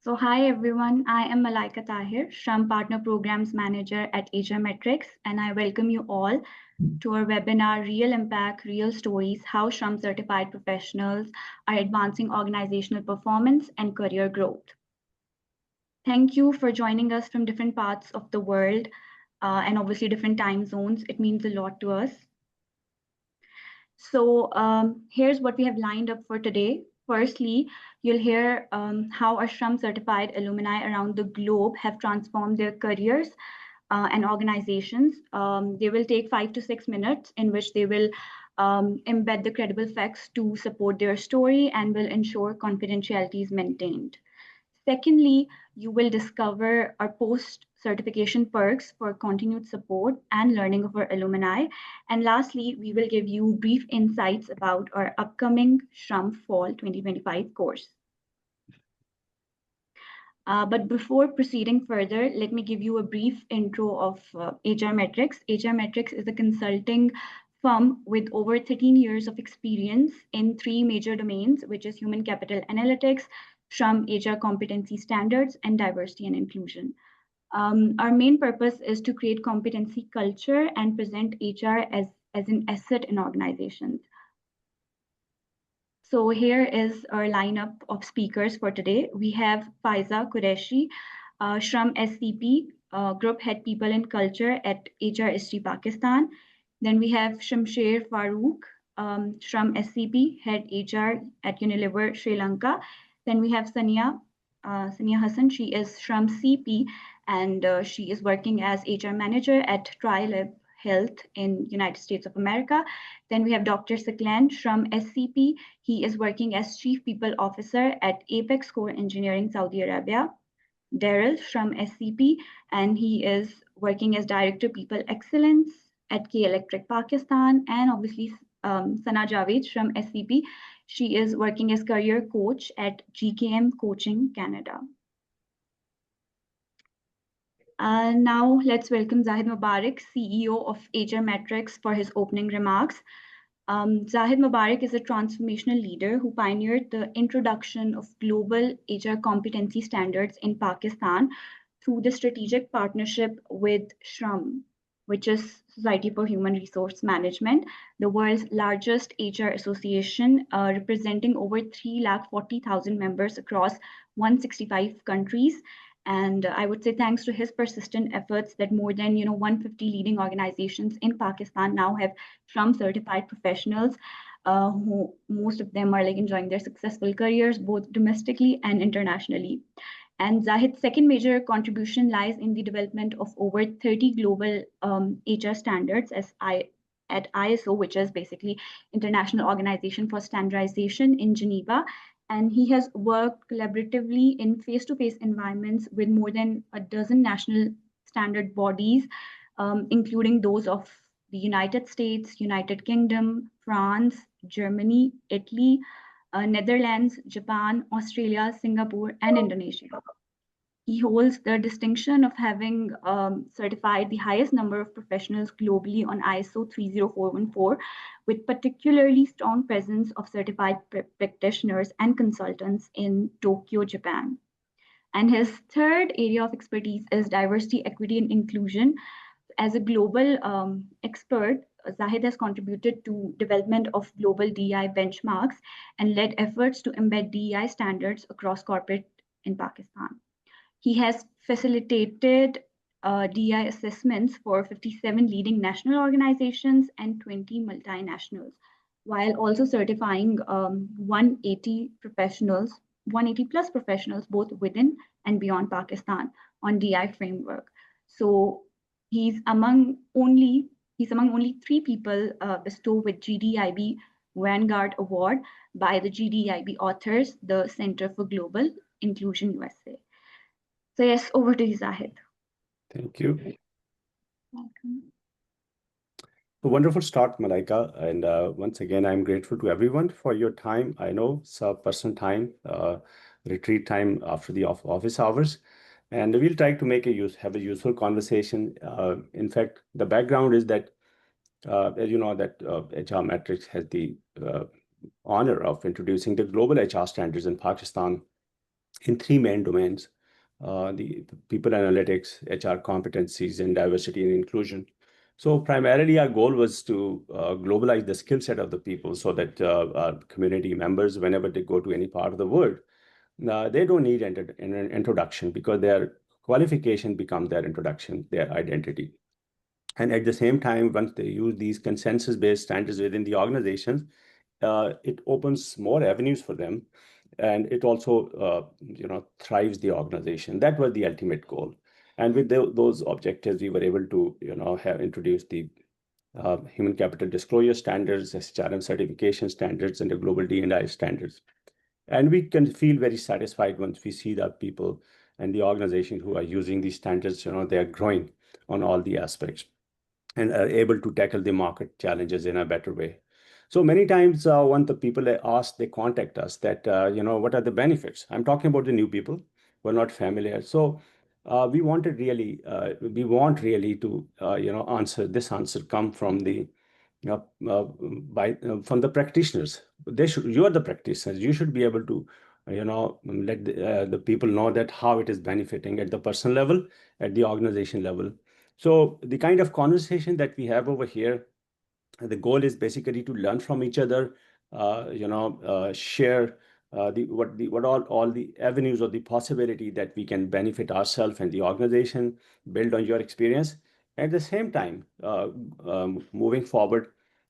So hi everyone, I am Malaika Tahir, SHRM Partner Programs Manager at SHRM, and I welcome you all to our webinar, Real Impact, Real Stories, How SHRM Certified Professionals are Advancing Organizational Performance and Career Growth. Thank you for joining us from different parts of the world and obviously different time zones. It means a lot to us. So here's what we have lined up for today. Firstly, you'll hear how our SHRM certified alumni around the globe have transformed their careers and organizations. They will take 5 to 6 minutes in which they will embed the credible facts to support their story and will ensure confidentiality is maintained. Secondly, you will discover our post-certification perks for continued support and learning of our alumni. And lastly, we will give you brief insights about our upcoming SHRM Fall 2025 course. But before proceeding further, let me give you a brief intro of HR Metrics. HR Metrics is a consulting firm with over 13 years of experience in 3 major domains, which is human capital analytics, SHRM HR competency standards, and diversity and inclusion. Our main purpose is to create competency culture and present HR as an asset in organizations. So here is our lineup of speakers for today. We have Faiza Qureshi, SHRM SCP, Group Head People and Culture at HRSG Pakistan. Then we have Shamsher Farooq, SHRM SCP, Head HR at Unilever Sri Lanka. Then we have Sania Hassan. She is SHRM CP and she is working as HR Manager at TriLab Health in United States of America. Then we have Dr. Saklan from SCP. He is working as Chief People Officer at Apex Core Engineering, Saudi Arabia. Daryl from SCP, and he is working as Director People Excellence at K Electric Pakistan. And obviously, Sana Javed from SCP. She is working as Career Coach at GKM Coaching, Canada. Now let's welcome Zahid Mubarak, CEO of HR Metrics, for his opening remarks. Zahid Mubarak is a transformational leader who pioneered the introduction of global HR competency standards in Pakistan through the strategic partnership with SHRM, which is Society for Human Resource Management, the world's largest HR association, representing over 340,000 members across 165 countries. And I would say thanks to his persistent efforts that more than 150 leading organizations in Pakistan now have SHRM certified professionals, who most of them are enjoying their successful careers both domestically and internationally. And Zahid's second major contribution lies in the development of over 30 global HR standards at ISO, which is basically International Organization for Standardization in Geneva. And he has worked collaboratively in face-to-face environments with more than a dozen national standard bodies, including those of the United States, United Kingdom, France, Germany, Italy, Netherlands, Japan, Australia, Singapore, and Indonesia. He holds the distinction of having certified the highest number of professionals globally on ISO 30414, with particularly strong presence of certified practitioners and consultants in Tokyo, Japan. And his third area of expertise is diversity, equity, and inclusion. As a global expert, Zahid has contributed to development of global DEI benchmarks and led efforts to embed DEI standards across corporate in Pakistan. He has facilitated DEI assessments for 57 leading national organizations and 20 multinationals, while also certifying 180 plus professionals, both within and beyond Pakistan, on DEI framework. So he's among only 3 people bestowed with GDIB Vanguard Award by the GDIB authors, the Center for Global Inclusion USA. So yes, over to you, Zahid. Thank you. Welcome. A wonderful start, Malaika. And once again, I'm grateful to everyone for your time. I know it's a personal time, retreat time after the office hours. And we'll try to have a useful conversation. In fact, the background is that, as you know, that HR Metrics has the honor of introducing the global HR standards in Pakistan in three main domains: the people analytics, HR competencies, and diversity and inclusion. So primarily, our goal was to globalize the skill set of the people so that our community members, whenever they go to any part of the world, they don't need an introduction because their qualification becomes their introduction, their identity. And at the same time, once they use these consensus-based standards within the organizations, it opens more avenues for them, and it also, thrives the organization. That was the ultimate goal. And with those objectives, we were able to, have introduced the human capital disclosure standards, SHRM certification standards, and the global D&I standards. And we can feel very satisfied once we see that people and the organization who are using these standards, they are growing on all the aspects and are able to tackle the market challenges in a better way. So many times when the people ask, they contact us that, what are the benefits? I'm talking about the new people who are not familiar. So we want really to, answer this answer come from the from the practitioners. You are the practitioners. You should be able to, let the people know that how it is benefiting at the personal level, at the organization level. So the kind of conversation that we have over here, the goal is basically to learn from each other, share all the avenues or the possibility that we can benefit ourselves and the organization, build on your experience. At the same time, moving forward,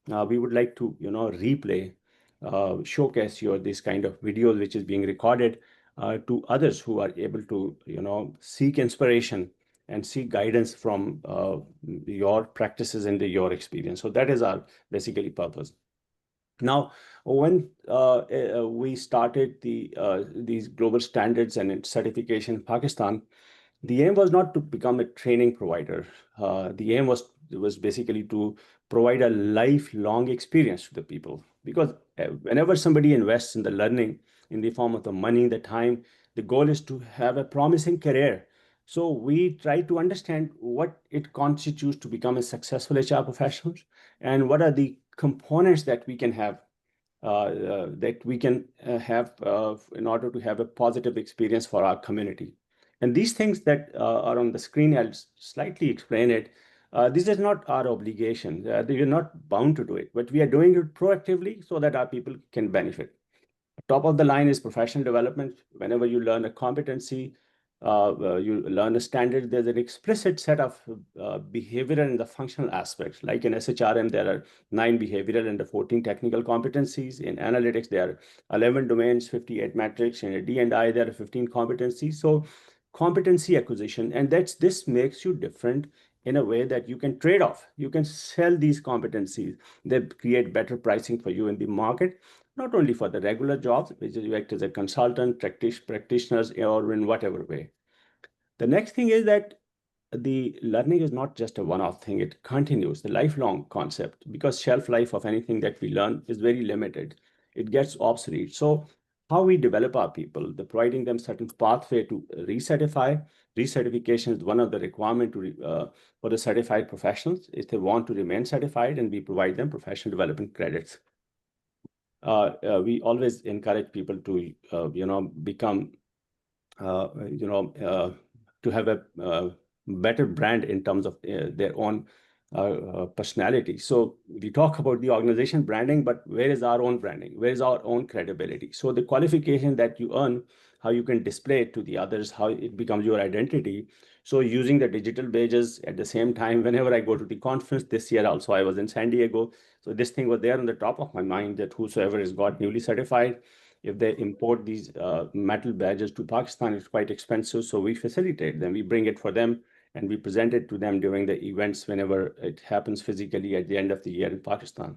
we would like to replay, showcase your this kind of videos which is being recorded to others who are able to seek inspiration and seek guidance from your practices and your experience. So that is our basically purpose. Now, when we started these global standards and certification in Pakistan, the aim was not to become a training provider. The aim was basically to provide a lifelong experience to the people. Because whenever somebody invests in the learning in the form of the money, the time, the goal is to have a promising career. So we try to understand what it constitutes to become a successful HR professional and what are the components that we can have in order to have a positive experience for our community. And these things that are on the screen, I'll slightly explain it. This is not our obligation. We are not bound to do it, but we are doing it proactively so that our people can benefit. Top of the line is professional development. Whenever you learn a competency, you learn a standard, there's an explicit set of behavioral and the functional aspects. Like in SHRM, there are 9 behavioral and the 14 technical competencies. In analytics, there are 11 domains, 58 metrics. In D&I, there are 15 competencies. So competency acquisition, and this makes you different in a way that you can trade off. You can sell these competencies. They create better pricing for you in the market, not only for the regular jobs, which is you act as a consultant, practitioners, or in whatever way. The next thing is that the learning is not just a one-off thing, it continues, the lifelong concept, because shelf life of anything that we learn is very limited. It gets obsolete. So how we develop our people, the providing them certain pathway to recertify. Recertification is one of the requirement for the certified professionals if they want to remain certified, and we provide them professional development credits. We always encourage people to, become, to have a better brand in terms of their own personality. So we talk about the organization branding, but where is our own branding? Where is our own credibility? So the qualification that you earn, how you can display it to the others, how it becomes your identity. So using the digital badges at the same time, whenever I go to the conference, this year also I was in San Diego. So this thing was there on the top of my mind that whosoever is got newly certified, if they import these metal badges to Pakistan, it's quite expensive. So we facilitate them. We bring it for them and we present it to them during the events whenever it happens physically at the end of the year in Pakistan.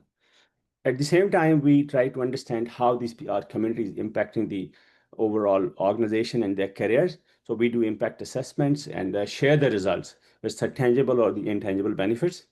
At the same time, we try to understand how these our community is impacting the overall organization and their careers. So we do impact assessments and share the results, with the tangible or the intangible benefits.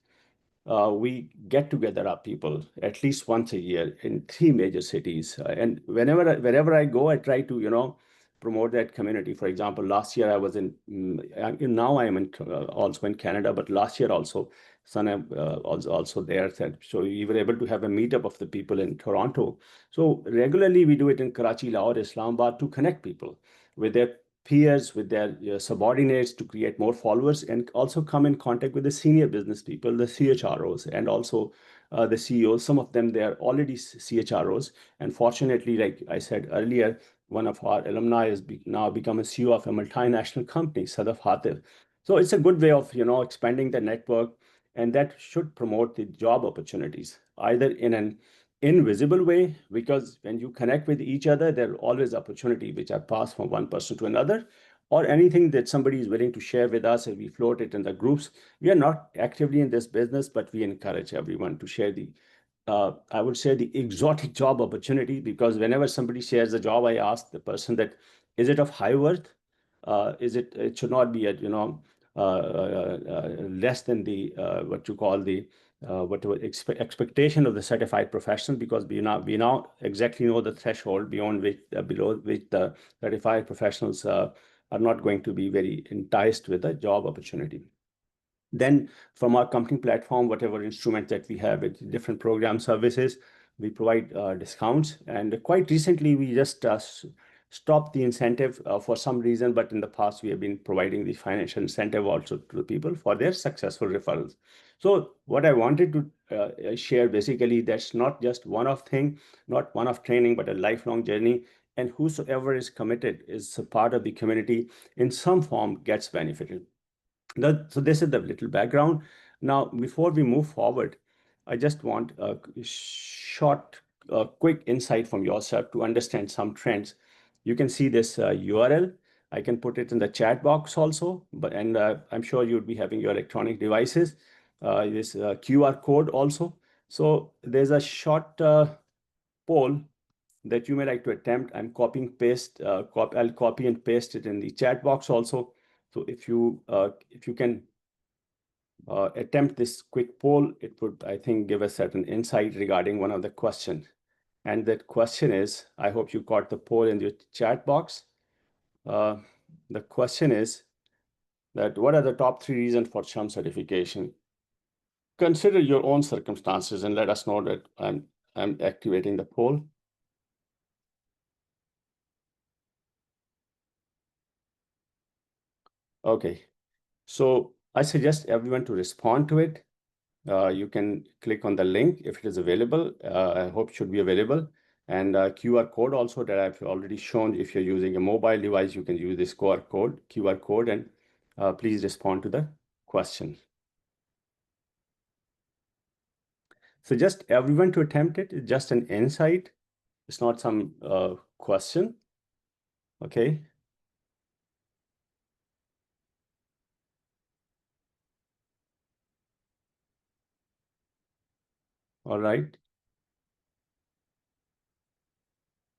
We get together our people at least once a year in 3 major cities. And wherever I go, I try to, promote that community. For example, last year I was now I am also in Canada, but last year also, Sana also there. So we were able to have a meetup of the people in Toronto. So regularly we do it in Karachi, Lahore, Islamabad to connect people with their peers, with their subordinates to create more followers, and also come in contact with the senior business people, the CHROs, and also the CEOs. Some of them, they are already CHROs. And fortunately, like I said earlier, one of our alumni has now become a CEO of a multinational company, Sadaf Hatif. So it's a good way of, expanding the network, and that should promote the job opportunities, either in an invisible way, because when you connect with each other, there are always opportunity which are passed from one person to another, or anything that somebody is willing to share with us, and we float it in the groups. We are not actively in this business, but we encourage everyone to share I would say the exotic job opportunity, because whenever somebody shares a job, I ask the person that, is it of high worth? It should not be at, less than the, what you call the, expectation of the certified professional, because we now exactly know the threshold beyond which, below which the certified professionals are not going to be very enticed with a job opportunity. Then from our company platform, whatever instruments that we have with different program services, we provide discounts. And quite recently, we just stopped the incentive for some reason, but in the past, we have been providing the financial incentive also to the people for their successful referrals. So what I wanted to share, basically, that's not just one-off thing, not one-off training, but a lifelong journey. And whosoever is committed, is a part of the community, in some form gets benefited. So this is the little background. Now, before we move forward, I just want a short, quick insight from yourself to understand some trends. You can see this URL. I can put it in the chat box also, and I'm sure you'd be having your electronic devices. This QR code also. So there's a short poll that you may like to attempt. I'm copying paste. I'll copy and paste it in the chat box also. So if you can attempt this quick poll, it would, I think, give a certain insight regarding one of the questions. And that question is, I hope you got the poll in your chat box. The question is that, what are the top 3 reasons for SHRM certification? Consider your own circumstances and let us know that I'm activating the poll. Okay, so I suggest everyone to respond to it. You can click on the link if it is available. I hope it should be available. And QR code also that I've already shown. If you're using a mobile device, you can use this QR code, and please respond to the question. So just everyone to attempt it. It's just an insight. It's not some question. Okay. All right.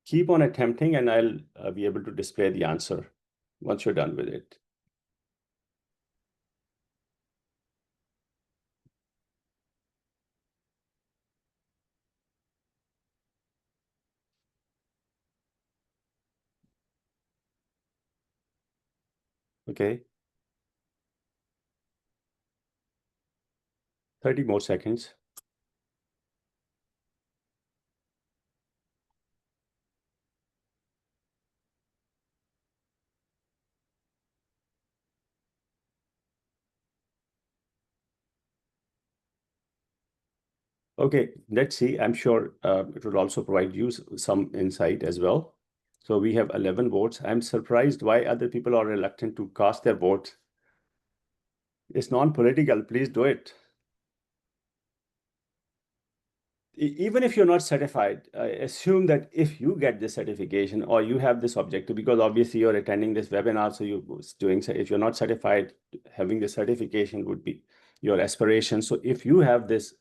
Keep on attempting, and I'll be able to display the answer once you're done with it. Okay. 30 more seconds. Okay, let's see. I'm sure it will also provide you some insight as well. So we have 11 votes. I'm surprised why other people are reluctant to cast their vote. It's non-political. Please do it. Even if you're not certified, assume that if you get this certification or you have this objective, because obviously you're attending this webinar, so you're doing, if you're not certified, having the certification would be your aspiration. So if you have this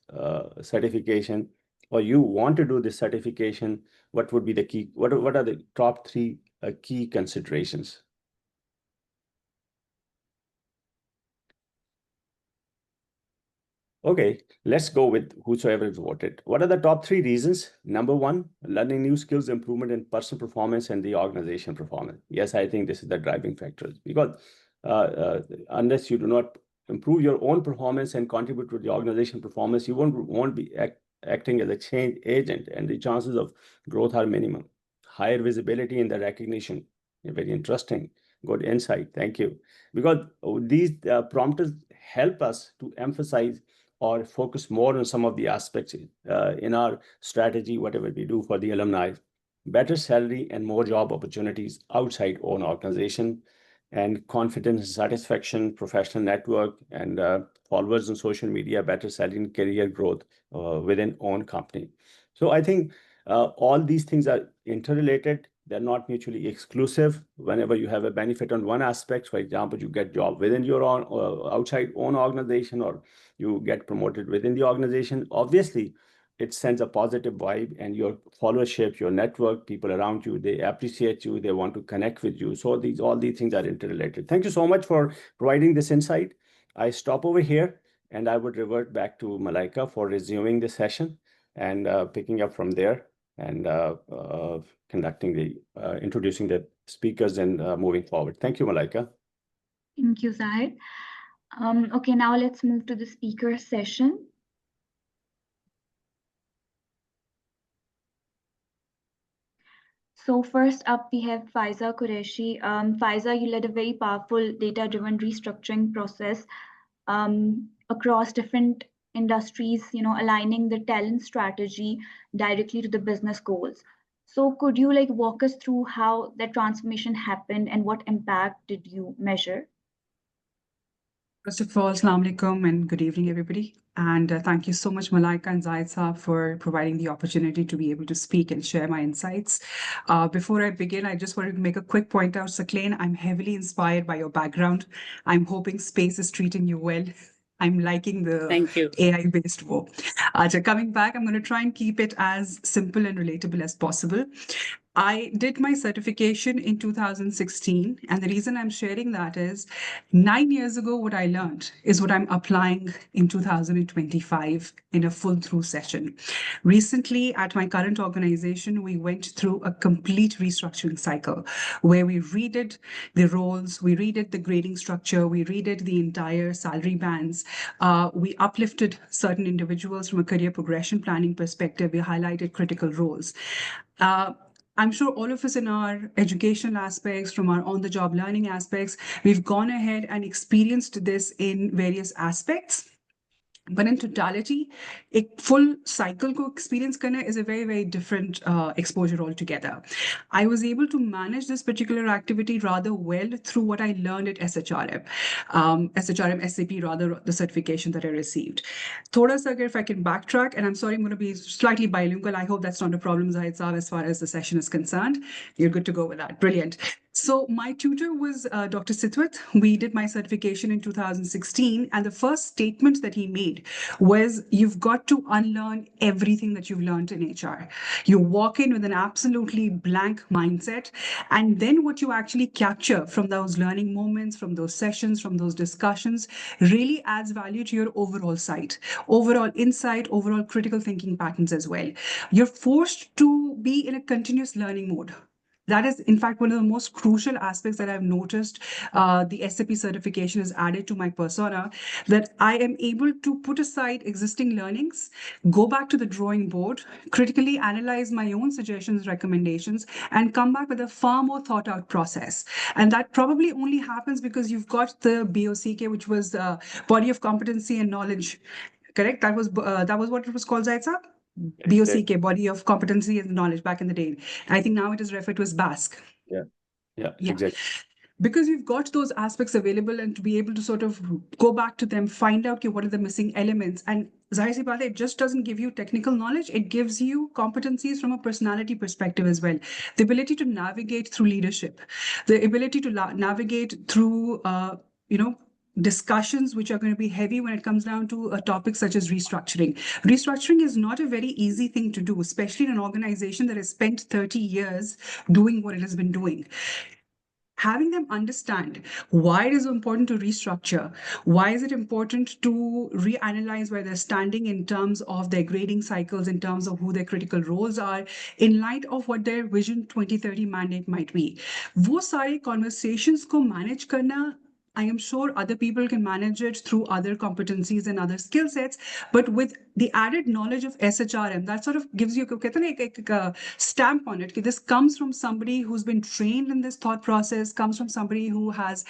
certification, or you want to do this certification, what would be the key? What are the top 3 key considerations? Okay, let's go with whosoever voted. What are the top three reasons? Number one, learning new skills, improvement in personal performance and the organization performance. Yes, I think this is the driving factor because unless you do not improve your own performance and contribute to the organization performance, you won't be acting as a change agent, and the chances of growth are minimum. Higher visibility in the recognition. Very interesting. Good insight. Thank you. Because these prompters help us to emphasize or focus more on some of the aspects in our strategy, whatever we do for the alumni. Better salary and more job opportunities outside own organization, and confidence and satisfaction, professional network, and followers on social media, better salary and career growth within own company. So I think all these things are interrelated. They're not mutually exclusive. Whenever you have a benefit on one aspect, for example, you get job within your own outside own organization, or you get promoted within the organization, obviously it sends a positive vibe, and your followership, your network, people around you, they appreciate you, they want to connect with you. So all these things are interrelated. Thank you so much for providing this insight. I stop over here, and I would revert back to Malaika for resuming the session and picking up from there, and conducting the introducing the speakers and moving forward. Thank you, Malaika. Thank you, Zahid. Okay, now let's move to the speaker session. So first up, we have Faiza Qureshi. Faiza, you led a very powerful data-driven restructuring process across different industries, aligning the talent strategy directly to the business goals. So could you walk us through how that transformation happened and what impact did you measure? First of all, Assalamu alaikum and good evening, everybody. And thank you so much, Malaika and Zaid Saab, for providing the opportunity to be able to speak and share my insights. Before I begin, I just wanted to make a quick point out, Saklain, I'm heavily inspired by your background. I'm hoping space is treating you well. I'm liking the AI-based work. Coming back, I'm going to try and keep it as simple and relatable as possible. I did my certification in 2016, and the reason I'm sharing that is 9 years ago, what I learned is what I'm applying in 2025 in a full through session. Recently, at my current organization, we went through a complete restructuring cycle where we redid the roles, we redid the grading structure, we redid the entire salary bands. We uplifted certain individuals from a career progression planning perspective. We highlighted critical roles. I'm sure all of us in our educational aspects, from our on-the-job learning aspects, we've gone ahead and experienced this in various aspects. But in totality, a full cycle ko experience karna is a very, very different exposure altogether. I was able to manage this particular activity rather well through what I learned at SHRM, SHRM SAP, rather the certification that I received. Thoda sa if I can backtrack, and I'm sorry, I'm going to be slightly bilingual. I hope that's not a problem, Zahid Saab, as far as the session is concerned. You're good to go with that. Brilliant. So my tutor was Dr. Sitwat. We did my certification in 2016, and the first statement that he made was, you've got to unlearn everything that you've learned in HR. You walk in with an absolutely blank mindset, and then what you actually capture from those learning moments, from those sessions, from those discussions, really adds value to your overall site, overall insight, overall critical thinking patterns as well. You're forced to be in a continuous learning mode. That is, in fact, one of the most crucial aspects that I've noticed the SAP certification has added to my persona, that I am able to put aside existing learnings, go back to the drawing board, critically analyze my own suggestions, recommendations, and come back with a far more thought out process. And that probably only happens because you've got the BOCK, which was the body of competency and knowledge. Correct? That was what it was called, Zaid Saab? BOCK, body of competency and knowledge, back in the day. I think now it is referred to as BASC. Yeah, exactly. Because you've got those aspects available, and to be able to sort of go back to them, find out what are the missing elements. And Zahir Si Baat hai, it just doesn't give you technical knowledge, it gives you competencies from a personality perspective as well. The ability to navigate through leadership, the ability to navigate through, discussions which are going to be heavy when it comes down to a topic such as restructuring. Restructuring is not a very easy thing to do, especially in an organization that has spent 30 years doing what it has been doing. having them understand why it is important to restructure, why is it important to reanalyze where they're standing in terms of their grading cycles, in terms of who their critical roles are, in light of what their Vision 2030 mandate might be. वो सारे conversations को manage करना, I am sure other people can manage it through other competencies and other skill sets, but with the added knowledge of SHRM, that sort of gives you a stamp on it. This comes from somebody who's been trained in this thought process, comes from somebody who has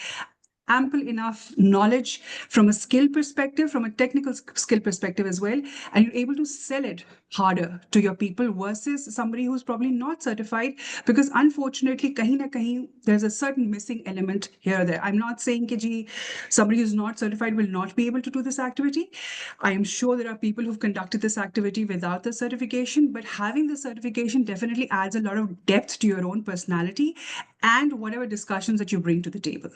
ample enough knowledge from a skill perspective, from a technical skill perspective as well, and you're able to sell it harder to your people versus somebody who's probably not certified, because unfortunately, kahin na kahin, there's a certain missing element here or there. I'm not saying that somebody who's not certified will not be able to do this activity. I am sure there are people who've conducted this activity without the certification, but having the certification definitely adds a lot of depth to your own personality and whatever discussions that you bring to the table.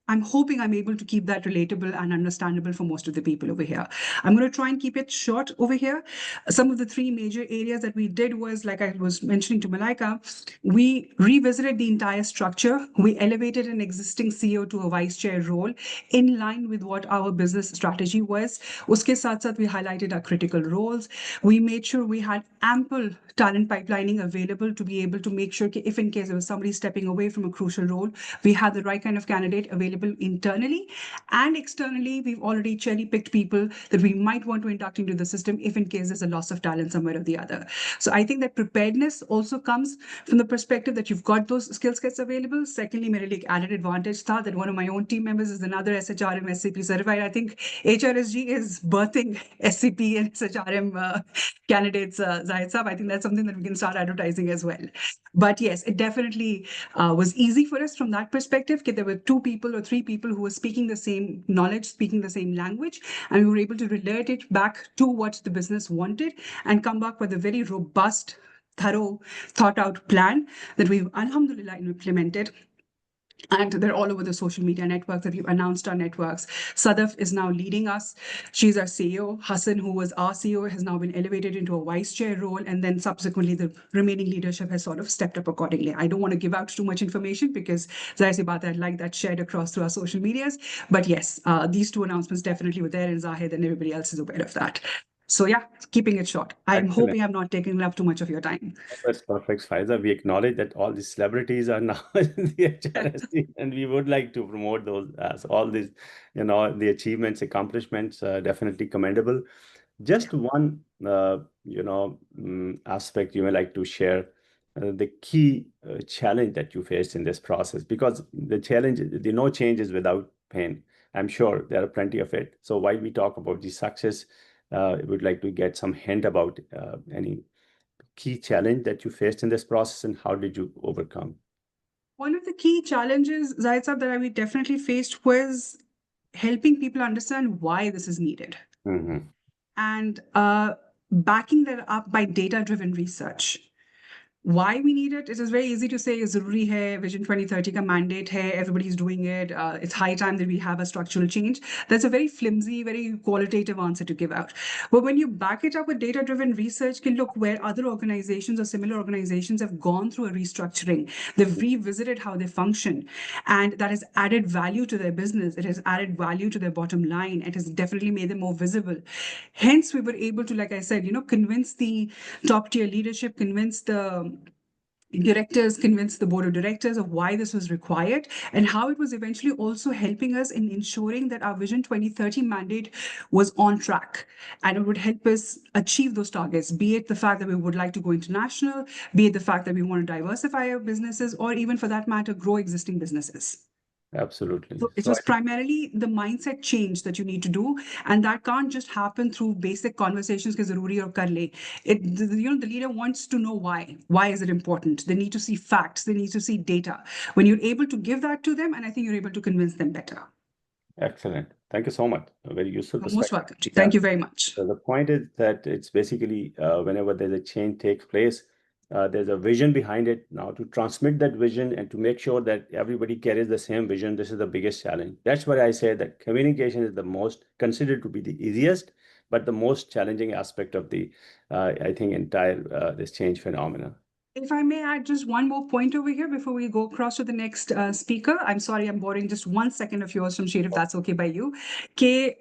I'm hoping I'm able to keep that relatable and understandable for most of the people over here. I'm going to try and keep it short over here. Some of the three major areas that we did was, like I was mentioning to Malaika, we revisited the entire structure. We elevated an existing CEO to a vice chair role in line with what our business strategy was. Uske saath saath, we highlighted our critical roles. We made sure we had ample talent pipelining available to be able to make sure if in case there was somebody stepping away from a crucial role, we had the right kind of candidate available internally and externally. We've already cherry picked people that we might want to induct into the system if in case there's a loss of talent somewhere or the other. So I think that preparedness also comes from the perspective that you've got those skill sets available. Secondly, my added advantage thought that one of my own team members is another SHRM SCP certified. I think HRSG is birthing SCP and SHRM candidates, Zahid Saab. I think that's something that we can start advertising as well. But yes, it definitely was easy for us from that perspective. There were 2 people or 3 people who were speaking the same knowledge, speaking the same language, and we were able to relate it back to what the business wanted and come back with a very robust, thorough, thought out plan that we've alhamdulillah implemented. And they're all over the social media networks that we've announced our networks. Sadaf is now leading us. She's our CEO. Hassan, who was our CEO, has now been elevated into a vice chair role. And then subsequently, the remaining leadership has sort of stepped up accordingly. I don't want to give out too much information because Zahir Baat, I'd like that shared across through our social medias. But yes, these 2 announcements definitely were there, and Zahid and everybody else is aware of that. So yeah, keeping it short. I'm Excellent. hoping I'm not taking up too much of your time. That's perfect, Faiza. We acknowledge that all these celebrities are now in the HRSC, and we would like to promote those as all these, the achievements, accomplishments, definitely commendable. Just one, aspect you may like to share, the key challenge that you faced in this process, because no change is without pain. I'm sure there are plenty of it. So while we talk about the success, we would like to get some hint about any key challenge that you faced in this process and how did you overcome? One of the key challenges, Zahid Saab, that I definitely faced was helping people understand why this is needed and backing that up by data-driven research. Why we need it? It is very easy to say ज़रूरी है, Vision 2030 का mandate है, everybody's doing it, it's high time that we have a structural change. That's a very flimsy, very qualitative answer to give out. But when you back it up with data-driven research, can look where other organizations or similar organizations have gone through a restructuring, they've revisited how they function, and that has added value to their business, it has added value to their bottom line, it has definitely made them more visible. Hence, we were able to, like I said, convince the top-tier leadership, convince the directors, convince the board of directors of why this was required and how it was eventually also helping us in ensuring that our Vision 2030 mandate was on track and it would help us achieve those targets, be it the fact that we would like to go international, be it the fact that we want to diversify our businesses, or even for that matter, grow existing businesses. Absolutely. So it was primarily the mindset change that you need to do, and that can't just happen through basic conversations ke zaruri aur kar le. The leader wants to know why. Why is it important? They need to see facts. They need to see data. When you're able to give that to them, and I think you're able to convince them better. Excellent. Thank you so much. A very useful You're perspective. most welcome. Thank you very much. So the point is that it's basically whenever there's a change takes place, there's a vision behind it. Now to transmit that vision and to make sure that everybody carries the same vision, this is the biggest challenge. That's why I say that communication is the most considered to be the easiest, but the most challenging aspect of the, I think, entire this change phenomena. If I may add just one more point over here before we go across to the next speaker. I'm sorry, I'm borrowing just 1 second of yours from Shamsher, if that's okay by you. Okay,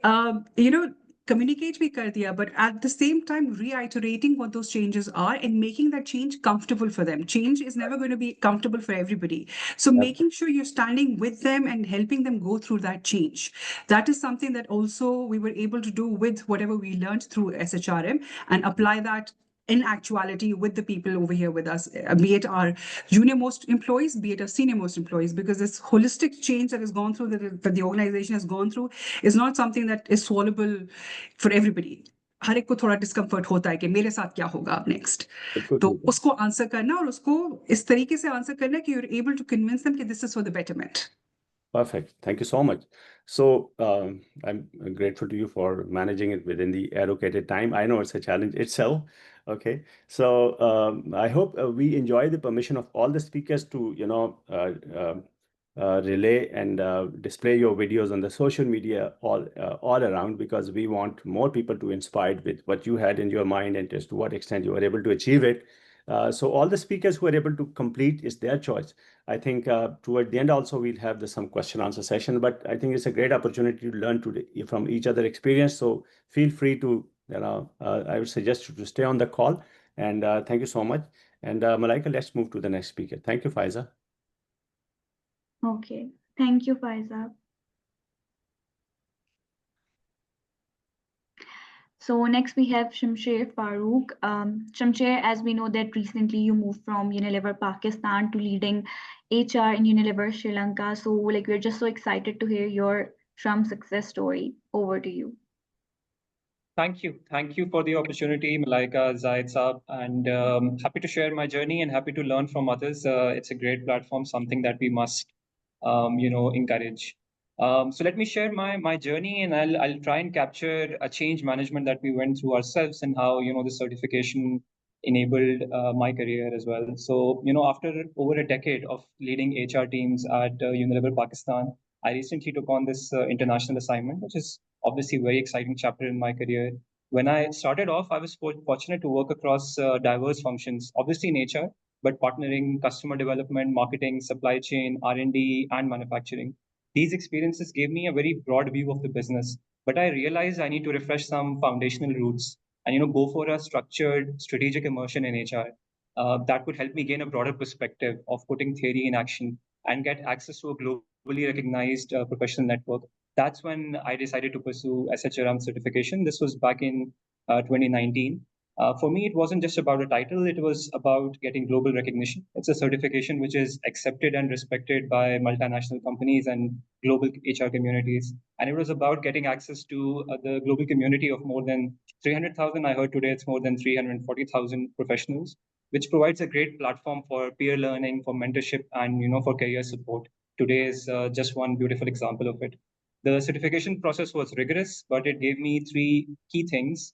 communicate we kar diya, but at the same time reiterating what those changes are and making that change comfortable for them. Change is never going to be comfortable for everybody. So making sure you're standing with them and helping them go through that change. That is something that also we were able to do with whatever we learned through SHRM and apply that in actuality with the people over here with us, be it our junior most employees, be it our senior most employees, because this holistic change that has gone through, that the organization has gone through, is not something that is swallowable for everybody. हर एक को थोड़ा discomfort होता है कि मेरे साथ क्या होगा अब नेक्स्ट, तो उसको आंसर करना और उसको इस तरीके से आंसर करना कि you're able to convince them कि this is for the betterment. Perfect. Thank you so much. So I'm grateful to you for managing it within the allocated time. I know it's a challenge itself. Okay. So I hope we enjoy the permission of all the speakers to, relay and display your videos on the social media all around, because we want more people to inspired with what you had in your mind and just to what extent you were able to achieve it. So all the speakers who are able to complete is their choice. I think toward the end also we'll have some question answer session, but I think it's a great opportunity to learn today from each other experience. So feel free to, I would suggest you to stay on the call, and thank you so much. And Malaika, let's move to the next speaker. Thank you, Faiza. Okay, thank you, Faiza. So next we have Shamsher Farooq. Shamsher, as we know that recently you moved from Unilever Pakistan to leading HR in Unilever Sri Lanka. So like we're just so excited to hear your SHRM success story. Over to you. Thank you. Thank you for the opportunity, Malaika, Zaid Saab, and happy to share my journey and happy to learn from others. It's a great platform, something that we must, encourage. So let me share my journey, and I'll try and capture a change management that we went through ourselves and how the certification enabled my career as well. So after over a decade of leading HR teams at Unilever Pakistan, I recently took on this international assignment, which is obviously a very exciting chapter in my career. When I started off, I was fortunate to work across diverse functions, obviously in HR, but partnering, customer development, marketing, supply chain, R&D, and manufacturing. These experiences gave me a very broad view of the business, but I realized I need to refresh some foundational roots and go for a structured, strategic immersion in HR. That would help me gain a broader perspective of putting theory in action and get access to a globally recognized professional network. That's when I decided to pursue SHRM certification. This was back in 2019. For me, it wasn't just about a title, it was about getting global recognition. It's a certification which is accepted and respected by multinational companies and global HR communities. And it was about getting access to the global community of more than 300,000. I heard today it's more than 340,000 professionals, which provides a great platform for peer learning, for mentorship, and for career support. Today is just one beautiful example of it. The certification process was rigorous, but it gave me three key things.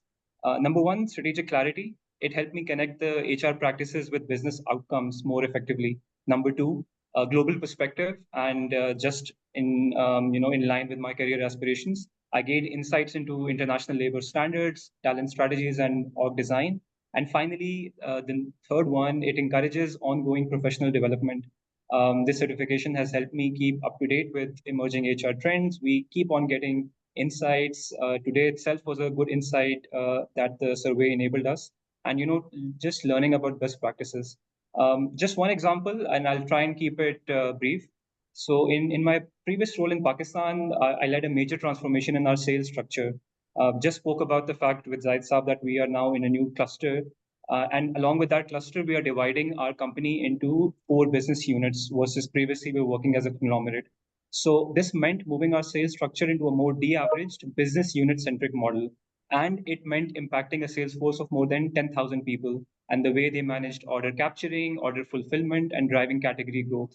Number one, strategic clarity. It helped me connect the HR practices with business outcomes more effectively. Number two, a global perspective, and just in line with my career aspirations, I gained insights into international labor standards, talent strategies, and org design. And finally, the third one, it encourages ongoing professional development. This certification has helped me keep up to date with emerging HR trends. We keep on getting insights. Today itself was a good insight that the survey enabled us. And, just learning about best practices. Just one example, and I'll try and keep it brief. So in my previous role in Pakistan, I led a major transformation in our sales structure. Just spoke about the fact with Zaid Saab that we are now in a new cluster. And along with that cluster, we are dividing our company into 4 business units versus previously we were working as a conglomerate. So this meant moving our sales structure into a more de-averaged business unit-centric model. And it meant impacting a sales force of more than 10,000 people and the way they managed order capturing, order fulfillment, and driving category growth.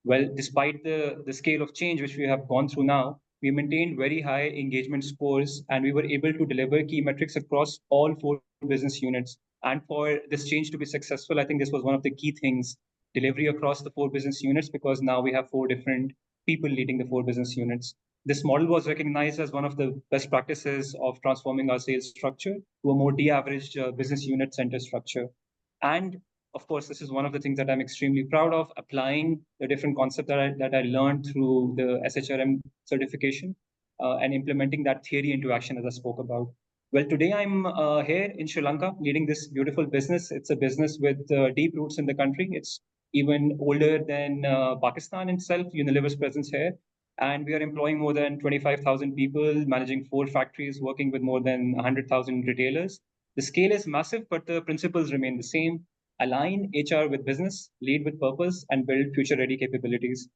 Well, despite the scale of change which we have gone through now, we maintained very high engagement scores and we were able to deliver key metrics across all 4 business units. And for this change to be successful, I think this was one of the key things, delivery across the 4 business units, because now we have 4 different people leading the 4 business units. This model was recognized as one of the best practices of transforming our sales structure to a more de-averaged business unit center structure. And of course, this is one of the things that I'm extremely proud of, applying the different concepts that I learned through the SHRM certification and implementing that theory into action as I spoke about. Well, today I'm here in Sri Lanka leading this beautiful business. It's a business with deep roots in the country. It's even older than Pakistan itself, Unilever's presence here. And we are employing more than 25,000 people, managing 4 factories, working with more than 100,000 retailers. The scale is massive, but the principles remain the same. Align HR with business, lead with purpose, and build future-ready capabilities.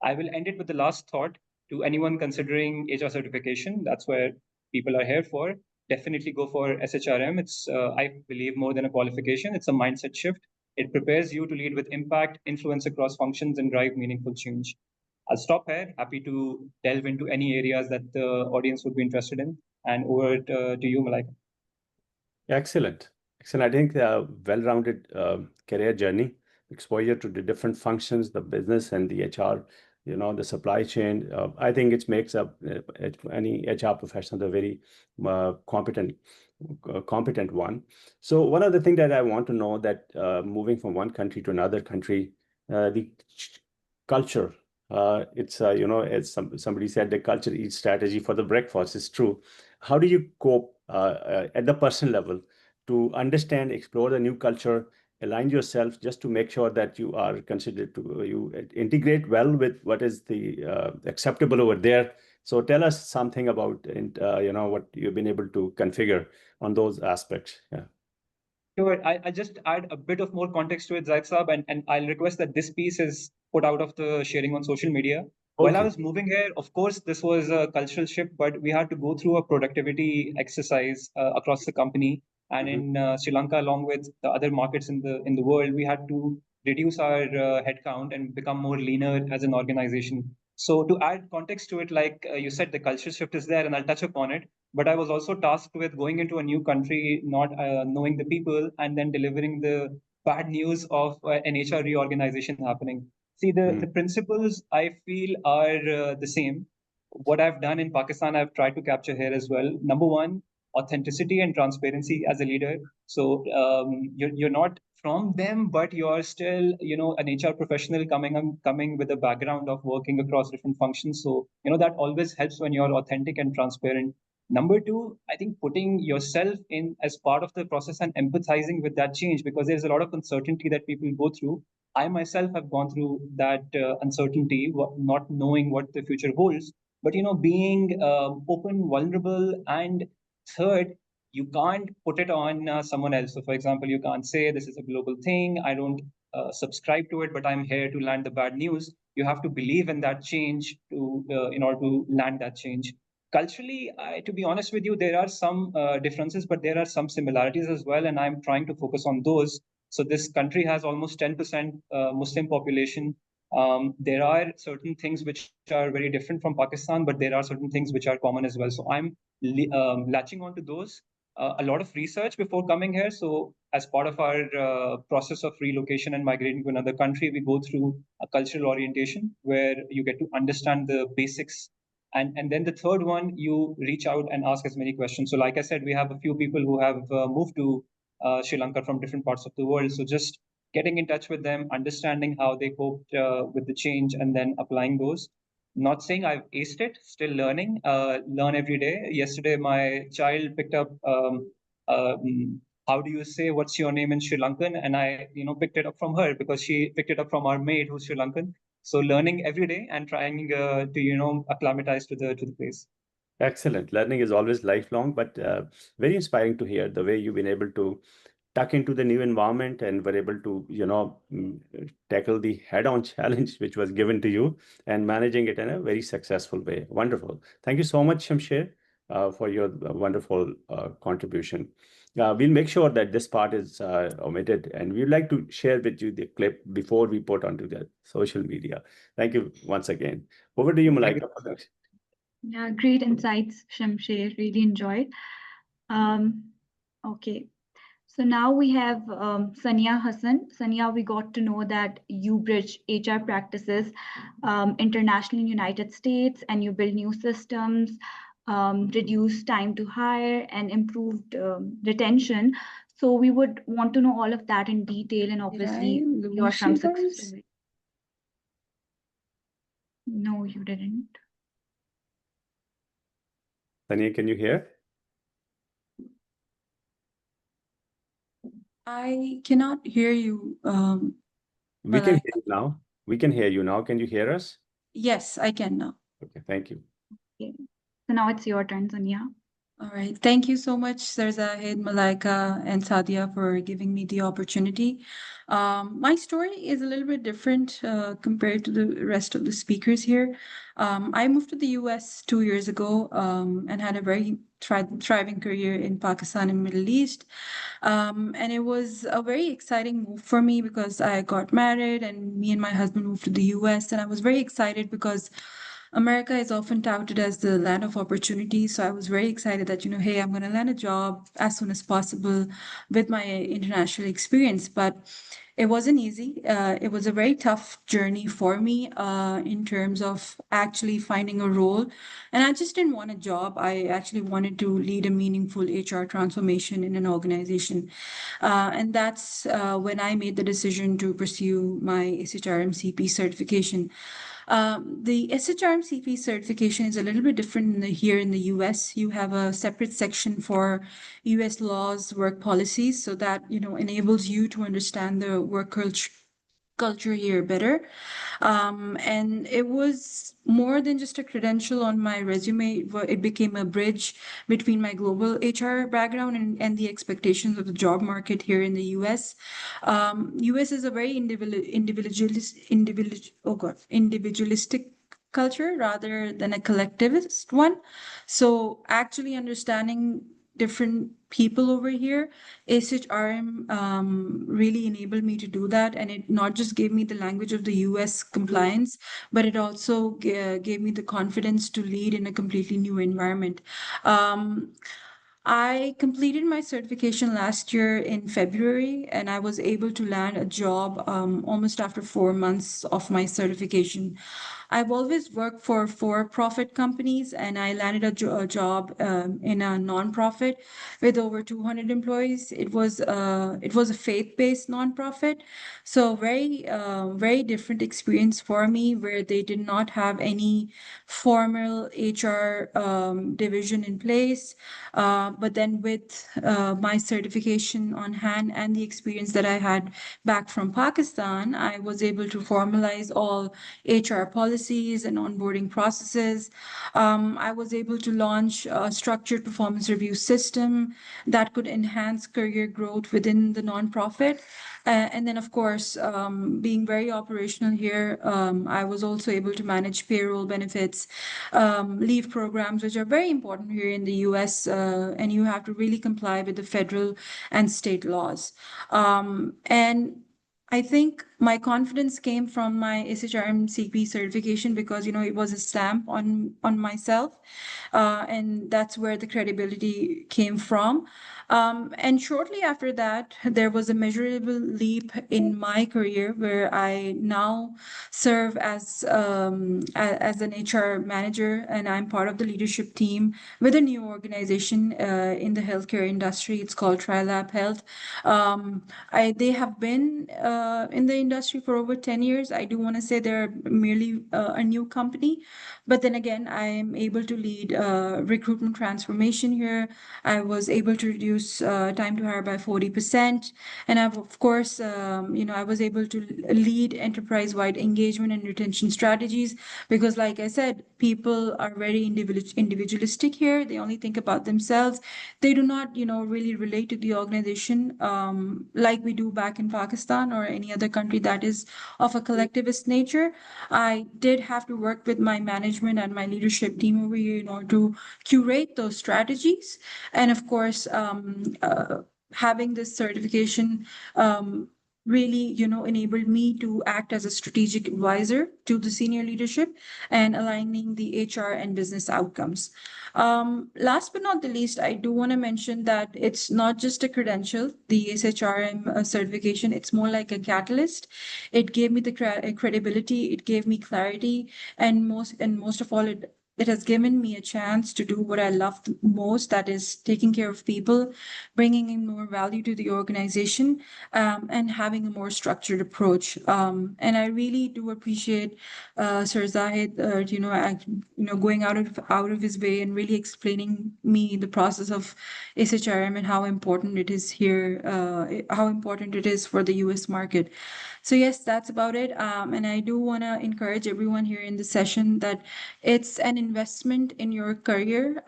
I will end it with the last thought to anyone considering HR certification. That's where people are here for. Definitely go for SHRM. It's, I believe, more than a qualification. It's a mindset shift. It prepares you to lead with impact, influence across functions, and drive meaningful change. I'll stop here. Happy to delve into any areas that the audience would be interested in. And over to you, Malaika. Excellent. Excellent. I think well-rounded career journey, exposure to the different functions, the business and the HR, the supply chain. I think it makes up any HR professional the very competent one. So one of the things that I want to know that moving from one country to another country, the culture. It's as somebody said, the culture eats strategy for the breakfast. It's true. How do you cope at the personal level to understand, explore the new culture, align yourself just to make sure that you are considered to you integrate well with what is the acceptable over there? So tell us something about what you've been able to configure on those aspects. Yeah. Sure. I just add a bit of more context to it, Zaid Saab, and I'll request that this piece is put out of the sharing on social media. While I was moving here, of course, this was a cultural shift, but we had to go through a productivity exercise across the company. And in Sri Lanka, along with the other markets in the world, we had to reduce our headcount and become more leaner as an organization. So to add context to it, like you said, the culture shift is there, and I'll touch upon it. But I was also tasked with going into a new country, not knowing the people, and then delivering the bad news of an HR reorganization happening. See, the principles I feel are the same. What I've done in Pakistan, I've tried to capture here as well. Number one, authenticity and transparency as a leader. So you're not from them, but you're still, an HR professional coming with a background of working across different functions. So, that always helps when you're authentic and transparent. Number two, I think putting yourself in as part of the process and empathizing with that change, because there's a lot of uncertainty that people go through. I myself have gone through that uncertainty, not knowing what the future holds, but being open, vulnerable, and third, you can't put it on someone else. So, for example, you can't say this is a global thing. I don't subscribe to it, but I'm here to land the bad news. You have to believe in that change in order to land that change. Culturally, to be honest with you, there are some differences, but there are some similarities as well, and I'm trying to focus on those. So this country has almost 10% Muslim population. There are certain things which are very different from Pakistan, but there are certain things which are common as well. So I'm latching onto those. A lot of research before coming here. So as part of our process of relocation and migrating to another country, we go through a cultural orientation where you get to understand the basics. And then the third one, you reach out and ask as many questions. So like I said, we have a few people who have moved to Sri Lanka from different parts of the world. So just getting in touch with them, understanding how they coped with the change, and then applying those. Not saying I've aced it, still learning, learn every day. Yesterday, my child picked up, how do you say, what's your name in Sri Lankan? And I, picked it up from her because she picked it up from our maid who's Sri Lankan. So learning every day and trying to, acclimatize to the place. Excellent. Learning is always lifelong, but very inspiring to hear the way you've been able to tuck into the new environment and were able to, tackle the head-on challenge which was given to you and managing it in a very successful way. Wonderful. Thank you so much, Shamsher, for your wonderful contribution. We'll make sure that this part is omitted, and we'd like to share with you the clip before we put onto the social media. Thank you once again. Over to you, Malaika. Yeah, great insights, Shamsher. Really enjoyed. Okay. So now we have Sania Hassan. Sania, we got to know that you bridge HR practices internationally in United States, and you build new systems, reduce time to hire, and improved retention. So we would want to know all of that in detail, and obviously your SHRM success story. No, you didn't. Tanya, can you hear? I cannot hear you. We can hear you now. We can hear you now. Can you hear us? Yes, I can now. Okay, thank you. Okay. So now it's your turn, Sonia. All right. Thank you so much, Sir Zahid, Malaika, and Sadia for giving me the opportunity. My story is a little bit different compared to the rest of the speakers here. I moved to the US 2 years ago and had a very thriving career in Pakistan and Middle East. And it was a very exciting move for me because I got married and me and my husband moved to the US. And I was very excited because America is often touted as the land of opportunity. So I was very excited that, hey, I'm going to land a job as soon as possible with my international experience. But it wasn't easy. It was a very tough journey for me in terms of actually finding a role. And I just didn't want a job. I actually wanted to lead a meaningful HR transformation in an organization. And that's when I made the decision to pursue my SHRM CP certification. The SHRM CP certification is a little bit different here in the US. You have a separate section for US laws, work policies, so that enables you to understand the work culture here better. And it was more than just a credential on my resume. It became a bridge between my global HR background and the expectations of the job market here in the US. US is a very individualistic culture rather than a collectivist one. So actually understanding different people over here, SHRM really enabled me to do that. And it not just gave me the language of the US compliance, but it also gave me the confidence to lead in a completely new environment. I completed my certification last year in February, and I was able to land a job almost after 4 months of my certification. I've always worked for for-profit companies, and I landed a job in a nonprofit with over 200 employees. It was a faith-based nonprofit, so very different experience for me, where they did not have any formal HR division in place. But then with my certification on hand and the experience that I had back from Pakistan, I was able to formalize all HR policies and onboarding processes. I was able to launch a structured performance review system that could enhance career growth within the nonprofit. And then, of course, being very operational here, I was also able to manage payroll benefits, leave programs, which are very important here in the US, and you have to really comply with the federal and state laws. And I think my confidence came from my SHRM CP certification because it was a stamp on myself, and that's where the credibility came from. And shortly after that, there was a measurable leap in my career where I now serve as an HR manager, and I'm part of the leadership team with a new organization in the healthcare industry. It's called TriLab Health. They have been in the industry for over 10 years. I do want to say they're merely a new company, but then again, I am able to lead recruitment transformation here. I was able to reduce time to hire by 40%. And I've, of course, I was able to lead enterprise-wide engagement and retention strategies because, like I said, people are very individualistic here. They only think about themselves. They do not, really relate to the organization like we do back in Pakistan or any other country that is of a collectivist nature. I did have to work with my management and my leadership team over here in order to curate those strategies. And of course, having this certification really, enabled me to act as a strategic advisor to the senior leadership and aligning the HR and business outcomes. Last but not the least, I do want to mention that it's not just a credential, the SHRM certification, it's more like a catalyst. It gave me the credibility, it gave me clarity, and most of all, it it has given me a chance to do what I love the most, that is taking care of people, bringing in more value to the organization, and having a more structured approach. And I really do appreciate Sir Zahid, going out of his way and really explaining me the process of SHRM and how important it is here, how important it is for the US market. So yes, that's about it. And I do want to encourage everyone here in the session that it's an investment in your career.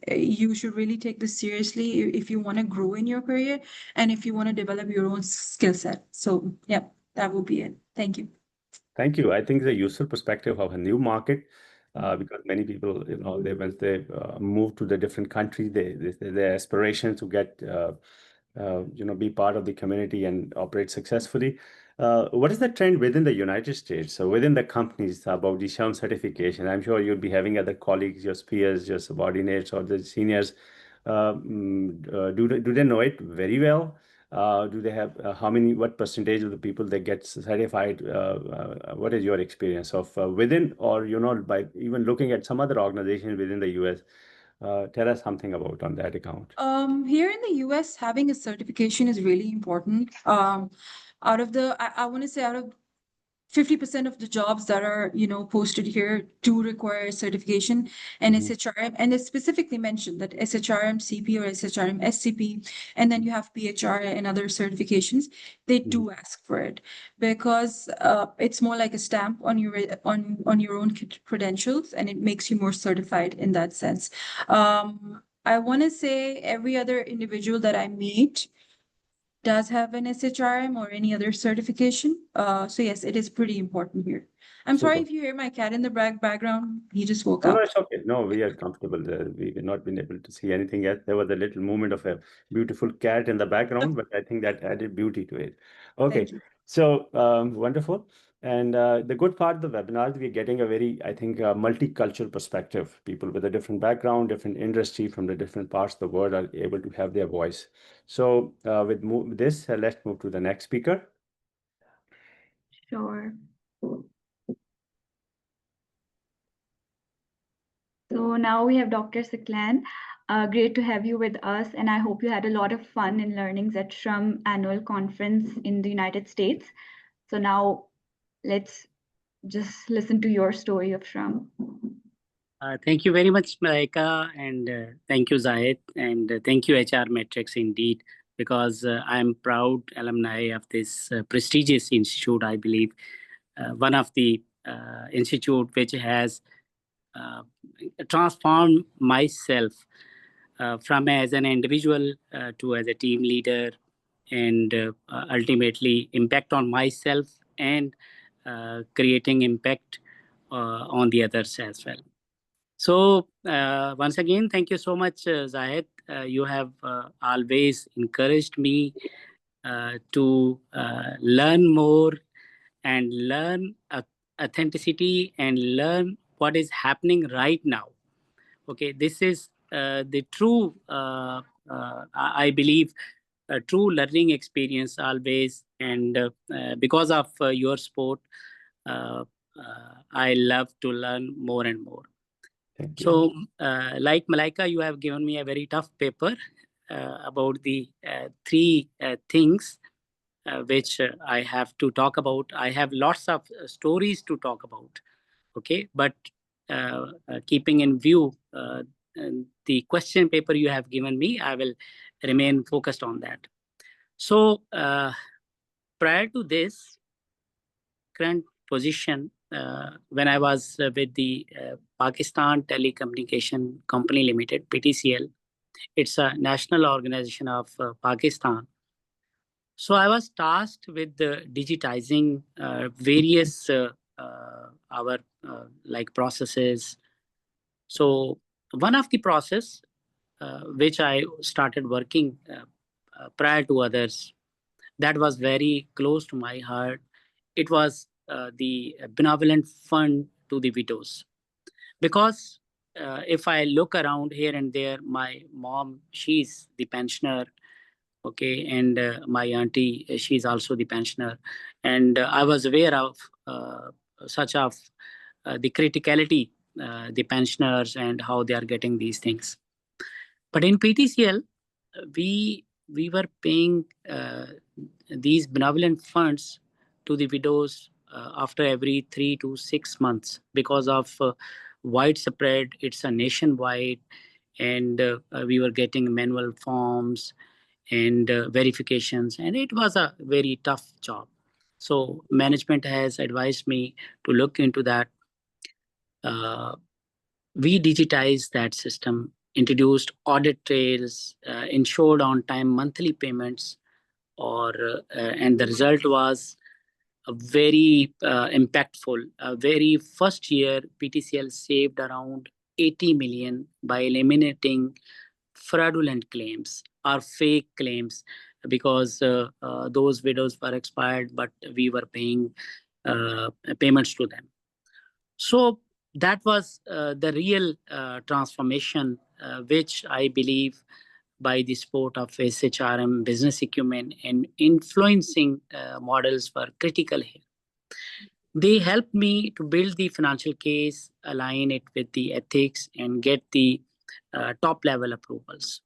You should really take this seriously if you want to grow in your career and if you want to develop your own skill set. So yeah, that will be it. Thank you. Thank you. I think the useful perspective of a new market, because many people, once they move to the different country, their aspiration to get, be part of the community and operate successfully. What is the trend within the United States? So within the companies about the SHRM certification, I'm sure you'll be having other colleagues, your peers, your subordinates, or the seniors. Do they know it very well? Do they have what percentage of the people that get certified? What is your experience of within, or by even looking at some other organization within the US? Tell us something about on that account. Here in the US, having a certification is really important. Out of the, I want to say out of 50% of the jobs that are, posted here do require certification and SHRM, and it's specifically mentioned that SHRM CP or SHRM SCP, and then you have PHR and other certifications. They do ask for it because it's more like a stamp on your own credentials, and it makes you more certified in that sense. I want to say every other individual that I meet does have an SHRM or any other certification. So yes, it is pretty important here. I'm sorry Super. if you hear my cat in the background. He just woke No, up. it's okay. No, we are comfortable. We've not been able to see anything yet. There was a little movement of a beautiful cat in the background, but I think that added beauty to it. Okay, Thank you. so wonderful. And the good part of the webinar, we're getting a very, I think, multicultural perspective. People with a different background, different industry from the different parts of the world are able to have their voice. So with this, let's move to the next speaker. Sure. So now we have Dr. Siklan. Great to have you with us, and I hope you had a lot of fun and learnings at SHRM annual conference in the United States. So now let's just listen to your story of SHRM. Thank you very much, Malaika, and thank you, Zahid, and thank you, HR Metrics, indeed, because I'm proud alumni of this prestigious institute. I believe one of the institute which has transformed myself from as an individual to as a team leader, and ultimately impact on myself and creating impact on the others as well. So once again, thank you so much, Zahid. You have always encouraged me to learn more and learn authenticity and learn what is happening right now. Okay, this is the true, I believe, a true learning experience always. And because of your support, I love to learn more and more. So, like Malaika, you have given me a very tough paper about the three things which I have to talk about. I have lots of stories to talk about. Okay, but keeping in view the question paper you have given me, I will remain focused on that. So, prior to this current position, when I was with the Pakistan Telecommunication Company Limited, PTCL, it's a national organization of Pakistan. So I was tasked with digitizing various our like processes. So one of the process which I started working prior to others, that was very close to my heart. It was the benevolent fund to the widows. Because if I look around here and there, my mom, she's the pensioner, okay, and my auntie, she's also the pensioner. And I was aware of such of the criticality the pensioners and how they are getting these things. But in PTCL, we were paying these benevolent funds to the widows after every 3 to 6 months because of widespread. It's a nationwide, and we were getting manual forms and verifications, and it was a very tough job. So management has advised me to look into that. We digitized that system, introduced audit trails, ensured on-time monthly payments, and the result was a very impactful. Very first year, PTCL saved around 80 million by eliminating fraudulent claims or fake claims, because those widows were expired, but we were paying payments to them. So that was the real transformation, which I believe by the support of SHRM business acumen and influencing models were critical here. They helped me to build the financial case, align it with the ethics, and get the top level approvals.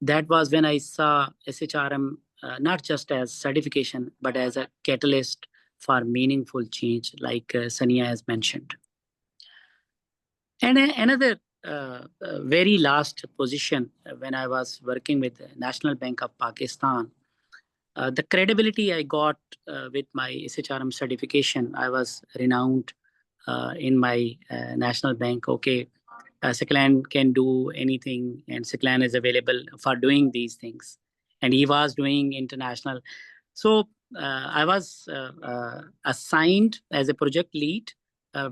That was when I saw SHRM not just as certification, but as a catalyst for meaningful change, like Sania has mentioned. And another very last position, when I was working with the National Bank of Pakistan, the credibility I got with my SHRM certification, I was renowned in my national bank. Okay, Seklan can do anything, and Seklan is available for doing these things. And he was doing international. So I was assigned as a project lead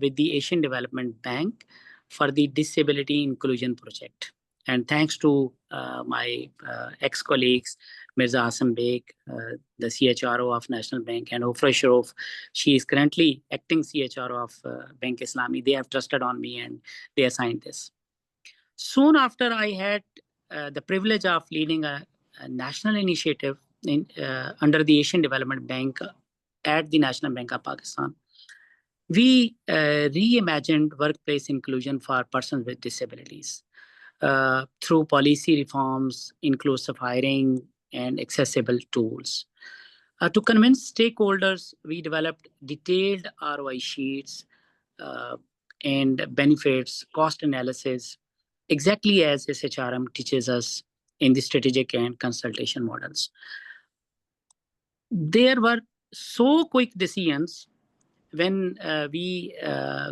with the Asian Development Bank for the Disability Inclusion Project. And thanks to my ex-colleagues, Mirza Hassan Beg, the CHRO of National Bank, and Ofra Sharof, she is currently acting CHRO of Bank Islami. They have trusted on me and they assigned this. Soon after, I had the privilege of leading a national initiative under the Asian Development Bank at the National Bank of Pakistan. We reimagined workplace inclusion for persons with disabilities through policy reforms, inclusive hiring, and accessible tools. To convince stakeholders, we developed detailed ROI sheets and benefits, cost analysis, exactly as SHRM teaches us in the strategic and consultation models. There were so quick decisions when we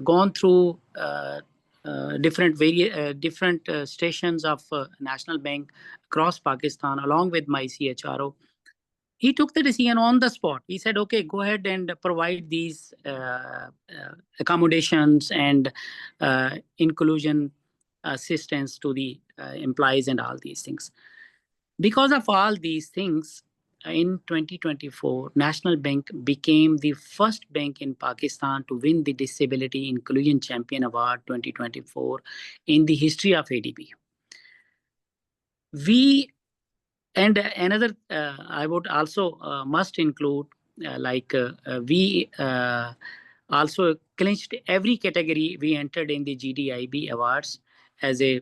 gone through different stations of National Bank across Pakistan, along with my CHRO. He took the decision on the spot. He said, okay, go ahead and provide these accommodations and inclusion assistance to the employees and all these things. Because of all these things, in 2024, National Bank became the first bank in Pakistan to win the Disability Inclusion Champion Award 2024 in the history of ADB. I would also must include, we also clinched every category we entered in the GDIB Awards as a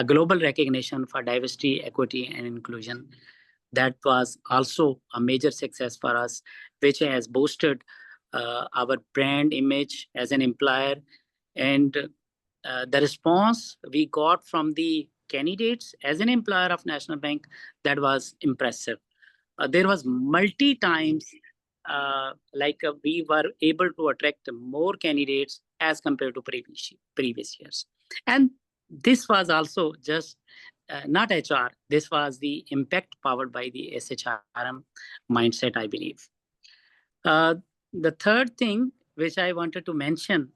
global recognition for diversity, equity, and inclusion. That was also a major success for us, which has boosted our brand image as an employer. And the response we got from the candidates as an employer of National Bank, that was impressive. There was multi-times, we were able to attract more candidates as compared to previous years. And this was also just not HR. This was the impact powered by the SHRM mindset, I believe. The third thing which I wanted to mention,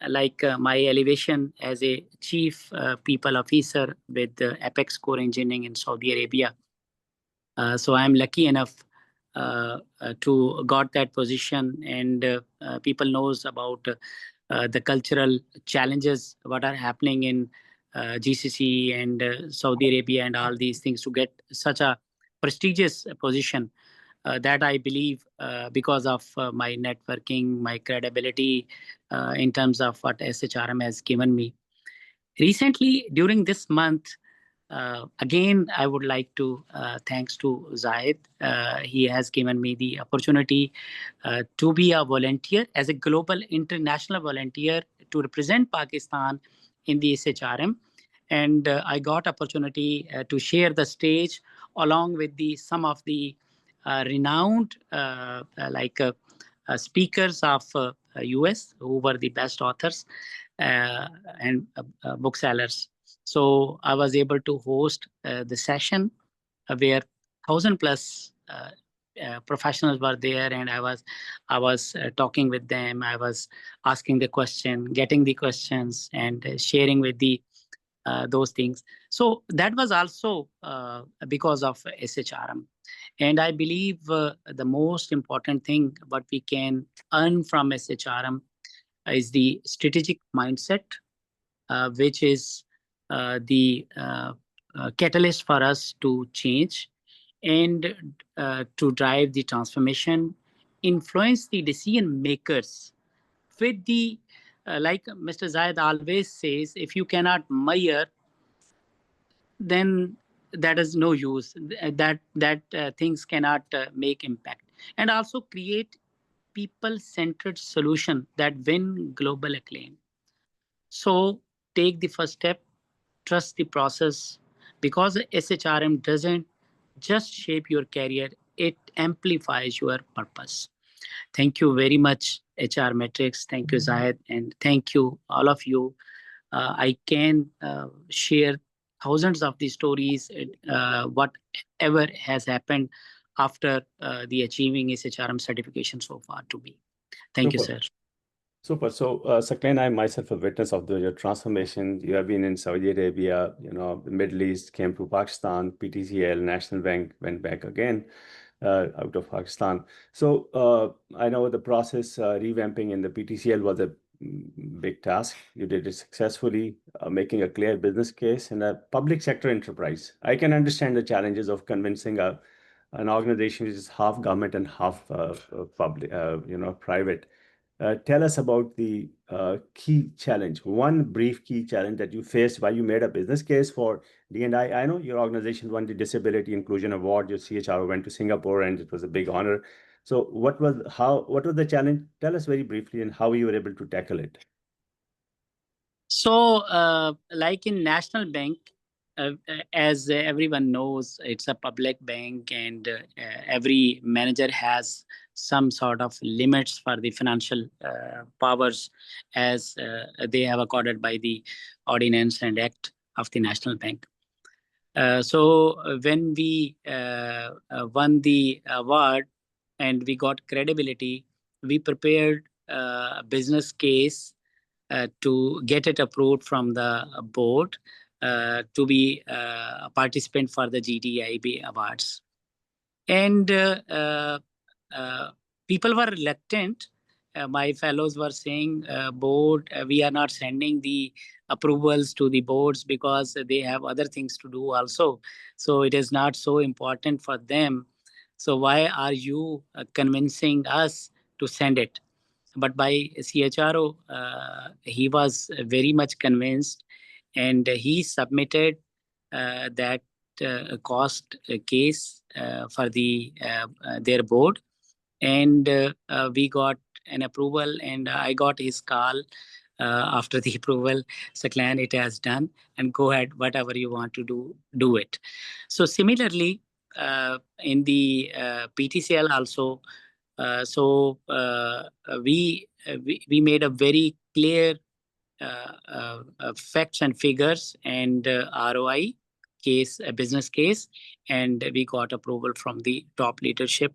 my elevation as a chief people officer with Apex Core Engineering in Saudi Arabia. So I'm lucky enough to got that position, and people knows about the cultural challenges what are happening in GCC and Saudi Arabia and all these things. To get such a prestigious position that I believe because of my networking, my credibility in terms of what SHRM has given me. Recently, during this month, again, I would like to thanks to Zahid. He has given me the opportunity to be a volunteer as a global international volunteer to represent Pakistan in the SHRM. And I got opportunity to share the stage along with some of the renowned speakers of US who were the best authors and booksellers. So I was able to host the session where 1,000+ professionals were there, and I was talking with them. I was asking the question, getting the questions, and sharing with those things. So that was also because of SHRM. And I believe the most important thing what we can earn from SHRM is the strategic mindset, which is the catalyst for us to change and to drive the transformation, influence the decision makers with the, like Mr. Zayed always says, if you cannot measure, then that is no use. That things cannot make impact. And also create people-centered solution that win global acclaim. So take the first step, trust the process, because SHRM doesn't just shape your career, it amplifies your purpose. Thank you very much, HR Metrics. Thank you, Zahid, and thank you, all of you. I can share thousands of these stories, whatever has happened after the achieving SHRM certification so far to me. Thank you, sir. Super. So, Sakleen, I myself a witness of your transformation. You have been in Saudi Arabia, the Middle East, came to Pakistan, PTCL, National Bank, went back again out of Pakistan. So I know the process revamping in the PTCL was a big task. You did it successfully, making a clear business case in a public sector enterprise. I can understand the challenges of convincing an organization which is half government and half public, private. Tell us about the key challenge, one brief key challenge that you faced while you made a business case for D&I. I know your organization won the Disability Inclusion Award. Your CHRO went to Singapore, and it was a big honor. So what was the challenge? Tell us very briefly and how you were able to tackle it. So, like in National Bank, as everyone knows, it's a public bank, and every manager has some sort of limits for the financial powers as they have accorded by the Ordinance and Act of the National Bank. So when we won the award and we got credibility, we prepared a business case to get it approved from the board to be a participant for the GDIB awards. And people were reluctant. My fellows were saying, board, we are not sending the approvals to the boards because they have other things to do also. So it is not so important for them. So why are you convincing us to send it? But by CHRO, he was very much convinced, and he submitted that cost case for their board, and we got an approval, and I got his call after the approval. Sakleen, it has done, and go ahead, whatever you want to do it. So similarly, in the PTCL also, we made a very clear facts and figures and ROI case, a business case, and we got approval from the top leadership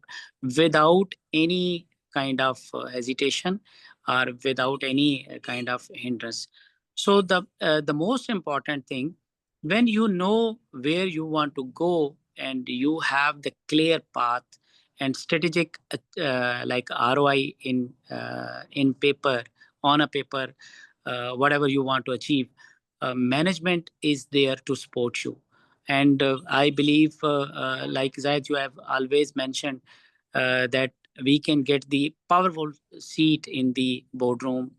without any kind of hesitation or without any kind of hindrance. So the most important thing, when you know where you want to go and you have the clear path and strategic like ROI in paper, on a paper, whatever you want to achieve, management is there to support you. And I believe, like Zayed, you have always mentioned, that we can get the powerful seat in the boardroom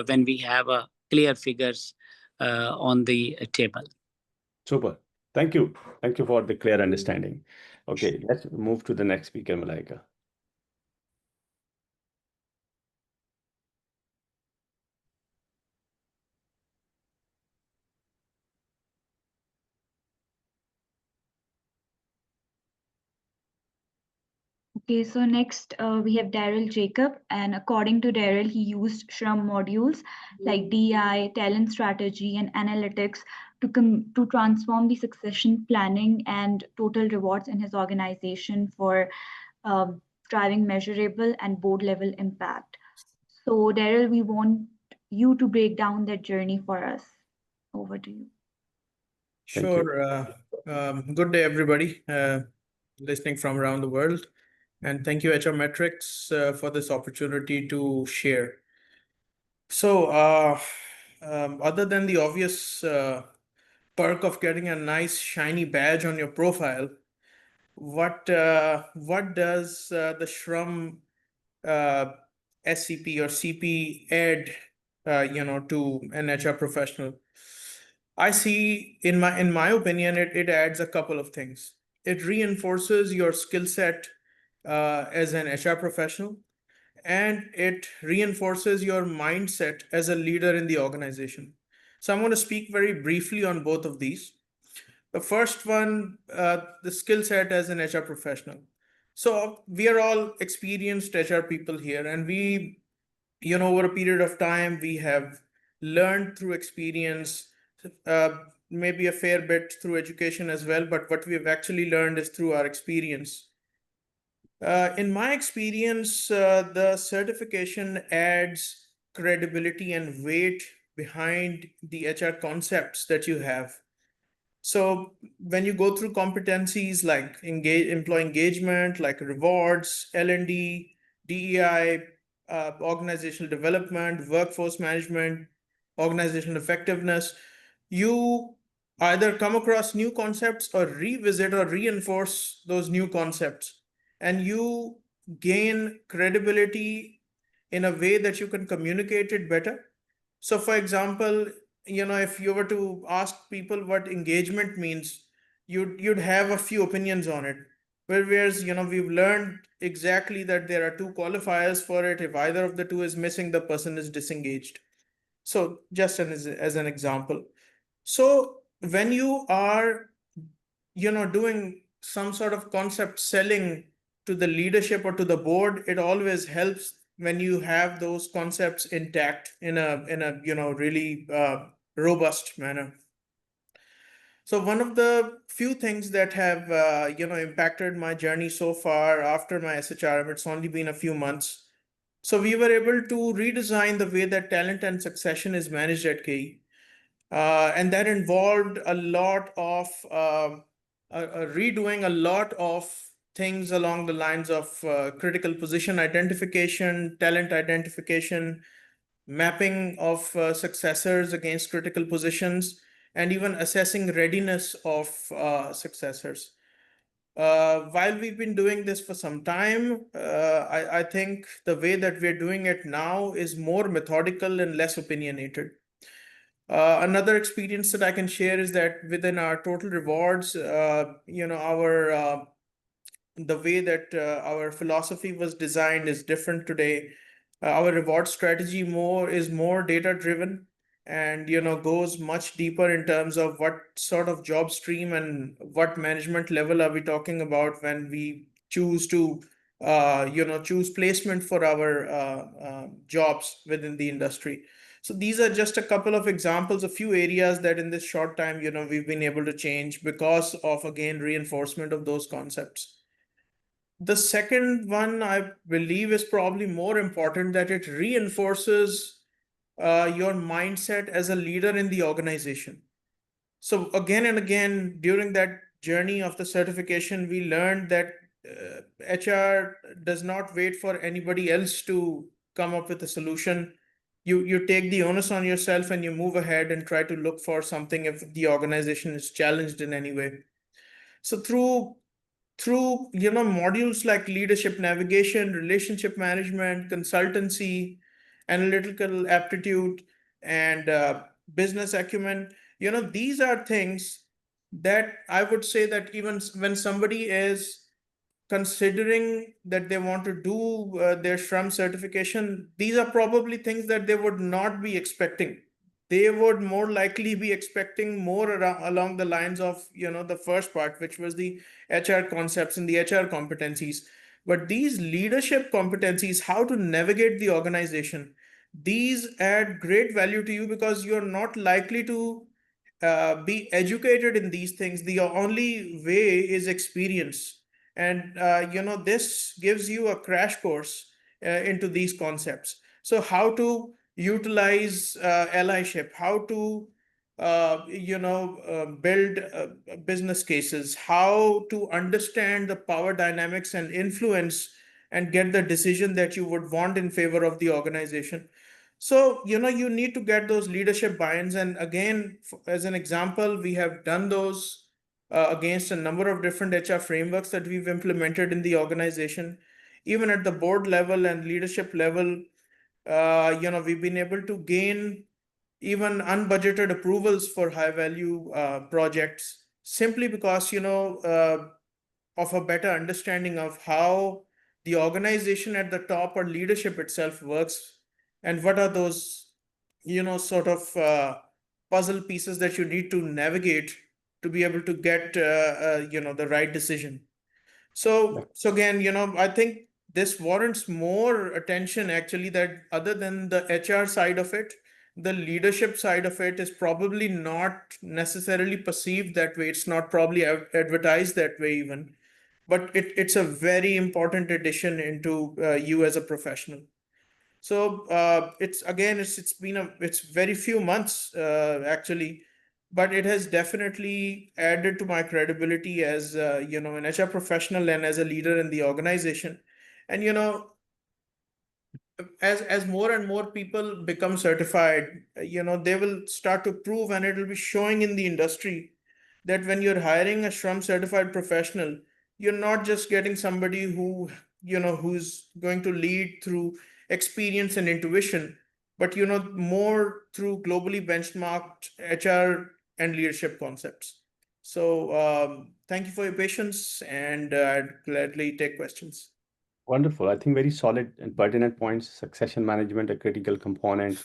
when we have clear figures on the table. Super. Thank you. Thank you for the clear understanding. Okay, let's move to the next speaker, Malaika. Okay, so next we have Daryl Jacob, and according to Daryl, he used SHRM modules like DI, talent strategy, and analytics to transform the succession planning and total rewards in his organization for driving measurable and board level impact. So, Daryl, we want you to break down that journey for us. Over to you. Sure. Good day, everybody listening from around the world. And thank you, HR Metrics, for this opportunity to share. So, other than the obvious perk of getting a nice shiny badge on your profile, what does the SHRM SCP or CP add, to an HR professional? I see, in my opinion, it adds a couple of things. It reinforces your skill set as an HR professional, and it reinforces your mindset as a leader in the organization. So I'm going to speak very briefly on both of these. The first one, the skill set as an HR professional. So we are all experienced HR people here, and we, over a period of time, we have learned through experience, maybe a fair bit through education as well, but what we have actually learned is through our experience. In my experience, the certification adds credibility and weight behind the HR concepts that you have. So when you go through competencies like employee engagement, like rewards, L&D, DEI, organizational development, workforce management, organizational effectiveness, you either come across new concepts or revisit or reinforce those new concepts, and you gain credibility in a way that you can communicate it better. So for example, if you were to ask people what engagement means, you'd have a few opinions on it. Whereas, we've learned exactly that there are two qualifiers for it. If either of the two is missing, the person is disengaged. So just as an example. So when you are, doing some sort of concept selling to the leadership or to the board, it always helps when you have those concepts intact in a really robust manner. So one of the few things that have impacted my journey so far after my SHRM, it's only been a few months. So we were able to redesign the way that talent and succession is managed at KE. And that involved a lot of redoing a lot of things along the lines of critical position identification, talent identification, mapping of successors against critical positions, and even assessing readiness of successors. While we've been doing this for some time, I think the way that we're doing it now is more methodical and less opinionated. Another experience that I can share is that within our total rewards, the way that our philosophy was designed is different today. Our reward strategy is more data driven, and goes much deeper in terms of what sort of job stream and what management level are we talking about when we choose to choose placement for our jobs within the industry. So these are just a couple of examples, a few areas that in this short time, we've been able to change because of, again, reinforcement of those concepts. The second one, I believe, is probably more important, that it reinforces your mindset as a leader in the organization. So again and again, during that journey of the certification, we learned that HR does not wait for anybody else to come up with a solution. You take the onus on yourself and you move ahead and try to look for something if the organization is challenged in any way. So through through modules like leadership navigation, relationship management, consultancy, analytical aptitude, and business acumen. These are things that I would say that even when somebody is considering that they want to do their SHRM certification, these are probably things that they would not be expecting. They would more likely be expecting more along the lines of the first part, which was the HR concepts and the HR competencies. But these leadership competencies, how to navigate the organization, these add great value to you because you're not likely to be educated in these things. The only way is experience, and this gives you a crash course into these concepts. So how to utilize allyship, how to build business cases, how to understand the power dynamics and influence and get the decision that you would want in favor of the organization. So you need to get those leadership buy-ins, and again, as an example, we have done those against a number of different HR frameworks that we've implemented in the organization. Even at the board level and leadership level, we've been able to gain even unbudgeted approvals for high value projects simply because of a better understanding of how the organization at the top or leadership itself works, and what are those sort of puzzle pieces that you need to navigate to be able to get the right decision. So again, I think this warrants more attention actually, that other than the HR side of it, the leadership side of it is probably not necessarily perceived that way. It's not probably advertised that way even, but it's a very important addition into you as a professional. So it's very few months actually, but it has definitely added to my credibility as an HR professional and as a leader in the organization. And as more and more people become certified, they will start to prove, and it will be showing in the industry that when you're hiring a SHRM certified professional, you're not just getting somebody who's going to lead through experience and intuition, but more through globally benchmarked HR and leadership concepts. So thank you for your patience, and I'd gladly take questions. Wonderful. I think very solid and pertinent points. Succession management, a critical component,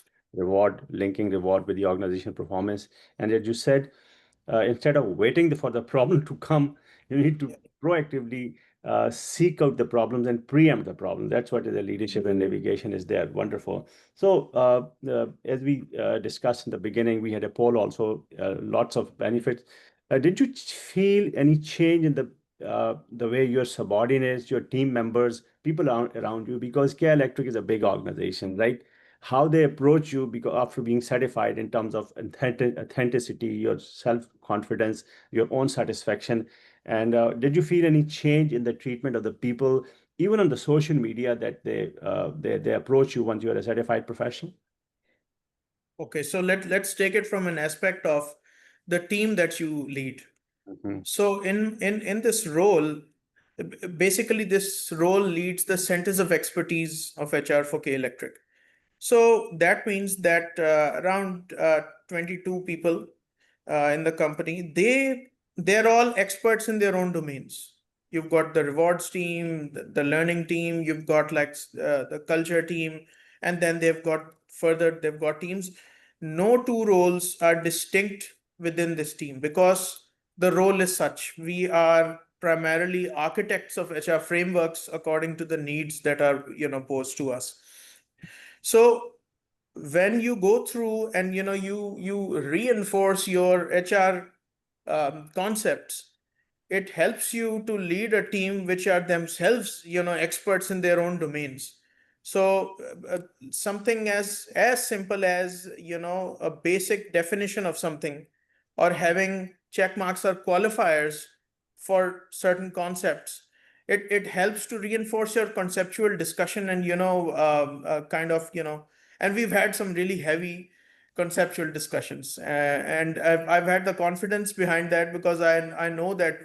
linking reward with the organization performance. And as you said, instead of waiting for the problem to come, you need to proactively seek out the problems and preempt the problem. That's what the leadership and navigation is there. Wonderful. So as we discussed in the beginning, we had a poll also, lots of benefits. Did you feel any change in the way your subordinates, your team members, people around you, because Care Electric is a big organization, right? How they approach you because after being certified in terms of authenticity, your self-confidence, your own satisfaction. And did you feel any change in the treatment of the people, even on the social media, that they approach you once you're a certified professional? Okay, so let's take it from an aspect of the team that you lead. Mm-hmm. So in this role, basically this role leads the centers of expertise of HR for K Electric. So that means that around 22 people in the company, they're all experts in their own domains. You've got the rewards team, the learning team, you've got the culture team, and then they've got teams. No two roles are distinct within this team because the role is such. We are primarily architects of HR frameworks according to the needs that are posed to us. So when you go through and you reinforce your HR concepts, it helps you to lead a team which are themselves experts in their own domains. So something as simple as a basic definition of something, or having check marks or qualifiers for certain concepts, it helps to reinforce your conceptual discussion, and and we've had some really heavy conceptual discussions, and I've had the confidence behind that because I know that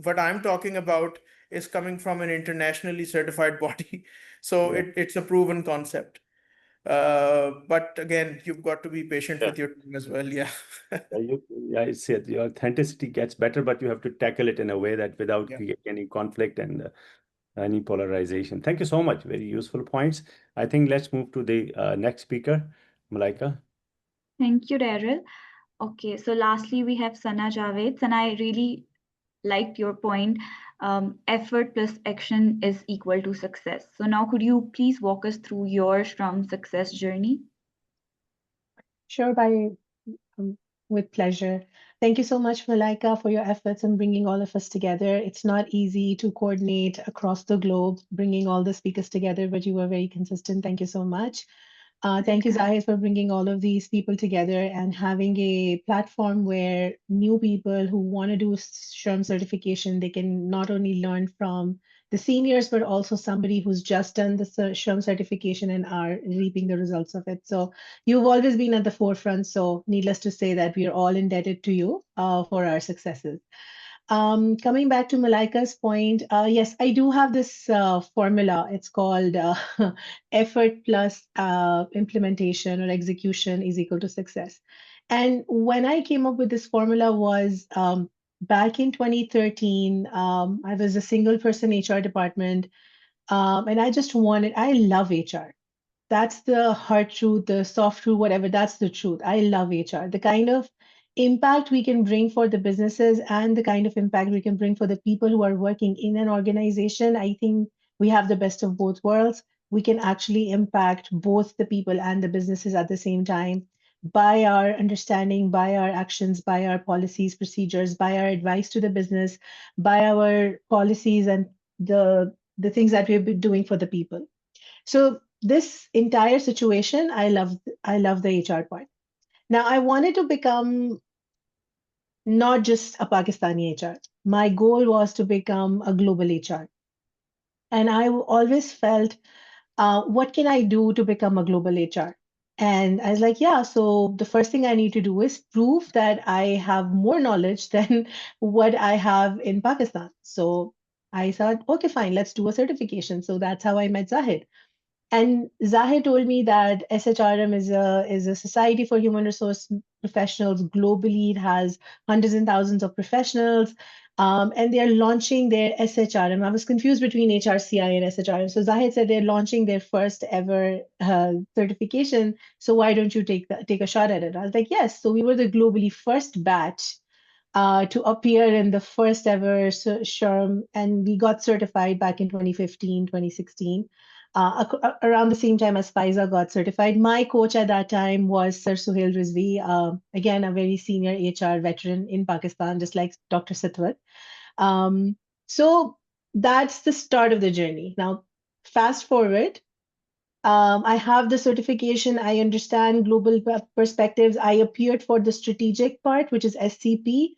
what I'm talking about is coming from an internationally certified body. So it's a proven concept. But again, you've got to be patient with your team as well. Yeah. I said your authenticity gets better, but you have to tackle it in a way that without creating any conflict and any polarization. Thank you so much. Very useful points. I think let's move to the next speaker, Malaika. Thank you, Daryl. Okay, so lastly, we have Sana Javed. And I really liked your point. Effort plus action is equal to success. So now could you please walk us through your SHRM success journey? Sure, with pleasure. Thank you so much, Malaika, for your efforts in bringing all of us together. It's not easy to coordinate across the globe, bringing all the speakers together, but you were very consistent. Thank you so much. Thank you, Zahid, for bringing all of these people together and having a platform where new people who want to do SHRM certification, they can not only learn from the seniors, but also somebody who's just done the SHRM certification and are reaping the results of it. So you've always been at the forefront. So needless to say that we are all indebted to you for our successes. Coming back to Malaika's point, yes, I do have this formula. It's called effort plus implementation or execution is equal to success. And when I came up with this formula was back in 2013, I was a single person HR department. And I love HR. That's the hard truth, the soft truth, whatever, that's the truth. I love HR. The kind of impact we can bring for the businesses and the kind of impact we can bring for the people who are working in an organization, I think we have the best of both worlds. We can actually impact both the people and the businesses at the same time by our understanding, by our actions, by our policies, procedures, by our advice to the business, by our policies and the things that we've been doing for the people. So this entire situation, I love the HR part. Now I wanted to become not just a Pakistani HR. My goal was to become a global HR. And I always felt, what can I do to become a global HR? And I was like, yeah, so the first thing I need to do is prove that I have more knowledge than what I have in Pakistan. So I thought, okay, fine, let's do a certification. So that's how I met Zahid. And Zahid told me that SHRM is a society for human resource professionals globally. It has hundreds and thousands of professionals, and they are launching their SHRM. I was confused between HRCI and SHRM. So Zahid said they're launching their first ever certification. So why don't you take a shot at it? I was like, yes. So we were the globally first batch to appear in the first ever SHRM, and we got certified back in 2015, 2016. Around the same time as Faiza got certified. My coach at that time was Sir Suhail Rizvi, again, a very senior HR veteran in Pakistan, just like Dr. Satwat. So that's the start of the journey. Now, fast forward, I have the certification. I understand global perspectives. I appeared for the strategic part, which is SCP.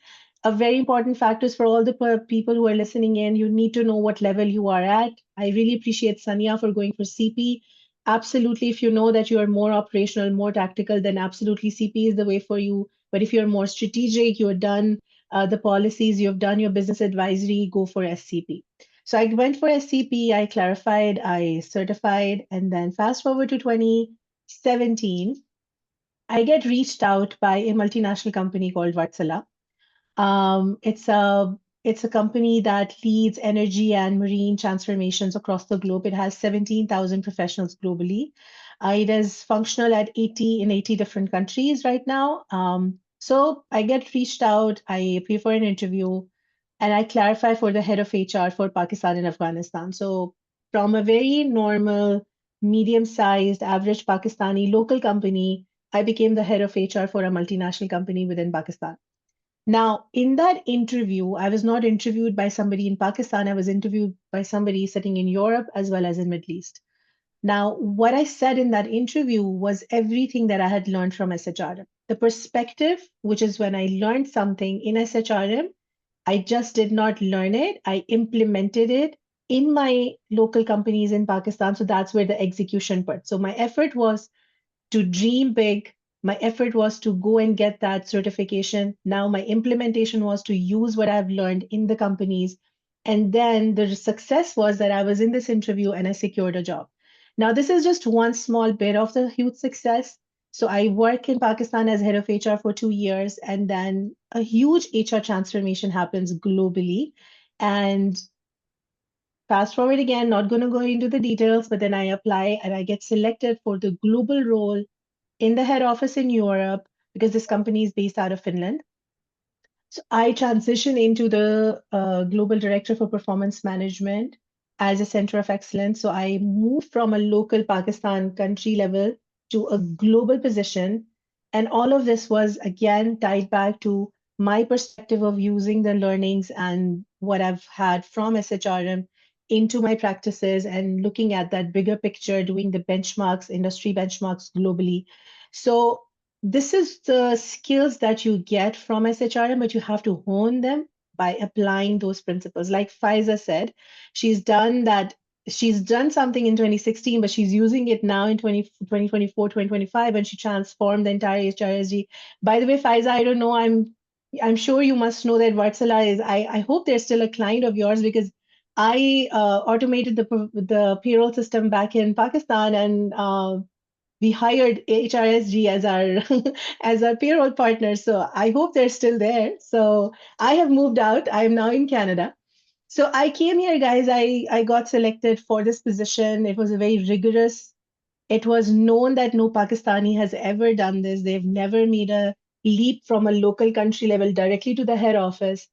A very important factors for all the people who are listening in. You need to know what level you are at. I really appreciate Sanya for going for CP. Absolutely, if you know that you are more operational, more tactical, then absolutely CP is the way for you. But if you're more strategic, you're done the policies, you've done your business advisory, go for SCP. So I went for SCP, I clarified, I certified, and then fast forward to 2017, I get reached out by a multinational company called Vatsala. It's a company that leads energy and marine transformations across the globe. It has 17,000 professionals globally. It is functional at 80 different countries right now. So I get reached out, I appear for an interview, and I clarify for the head of HR for Pakistan and Afghanistan. So from a very normal, medium-sized, average Pakistani local company, I became the head of HR for a multinational company within Pakistan. Now, in that interview, I was not interviewed by somebody in Pakistan. I was interviewed by somebody sitting in Europe as well as in Middle East. Now, what I said in that interview was everything that I had learned from SHRM. The perspective, which is when I learned something in SHRM, I just did not learn it. I implemented it in my local companies in Pakistan. So that's where the execution part. So my effort was to dream big, My effort was to go and get that certification. Now my implementation was to use what I've learned in the companies. And then the success was that I was in this interview and I secured a job. Now, this is just one small bit of the huge success. So I work in Pakistan as head of HR for 2 years, and then a huge HR transformation happens globally. And fast forward again, not going to go into the details, but then I apply and I get selected for the global role in the head office in Europe because this company is based out of Finland. So I transition into the global director for performance management as a center of excellence. So I moved from a local Pakistan country level to a global position. And all of this was again tied back to my perspective of using the learnings and what I've had from SHRM into my practices and looking at that bigger picture, doing the benchmarks, industry benchmarks globally. So this is the skills that you get from SHRM, but you have to hone them by applying those principles. Like Faiza said, she's done that. She's done something in 2016, but she's using it now in 2024, 2025, and she transformed the entire HRSG. By the way, Faiza, I don't know. I'm sure you must know that Vatsala is. I hope they're still a client of yours because I automated the payroll system back in Pakistan, and we hired HRSG as our as our payroll partner. So I hope they're still there. So I have moved out. I am now in Canada. So I came here, guys. I got selected for this position. It was a very rigorous. It was known that no Pakistani has ever done this. They've never made a leap from a local country level directly to the head office.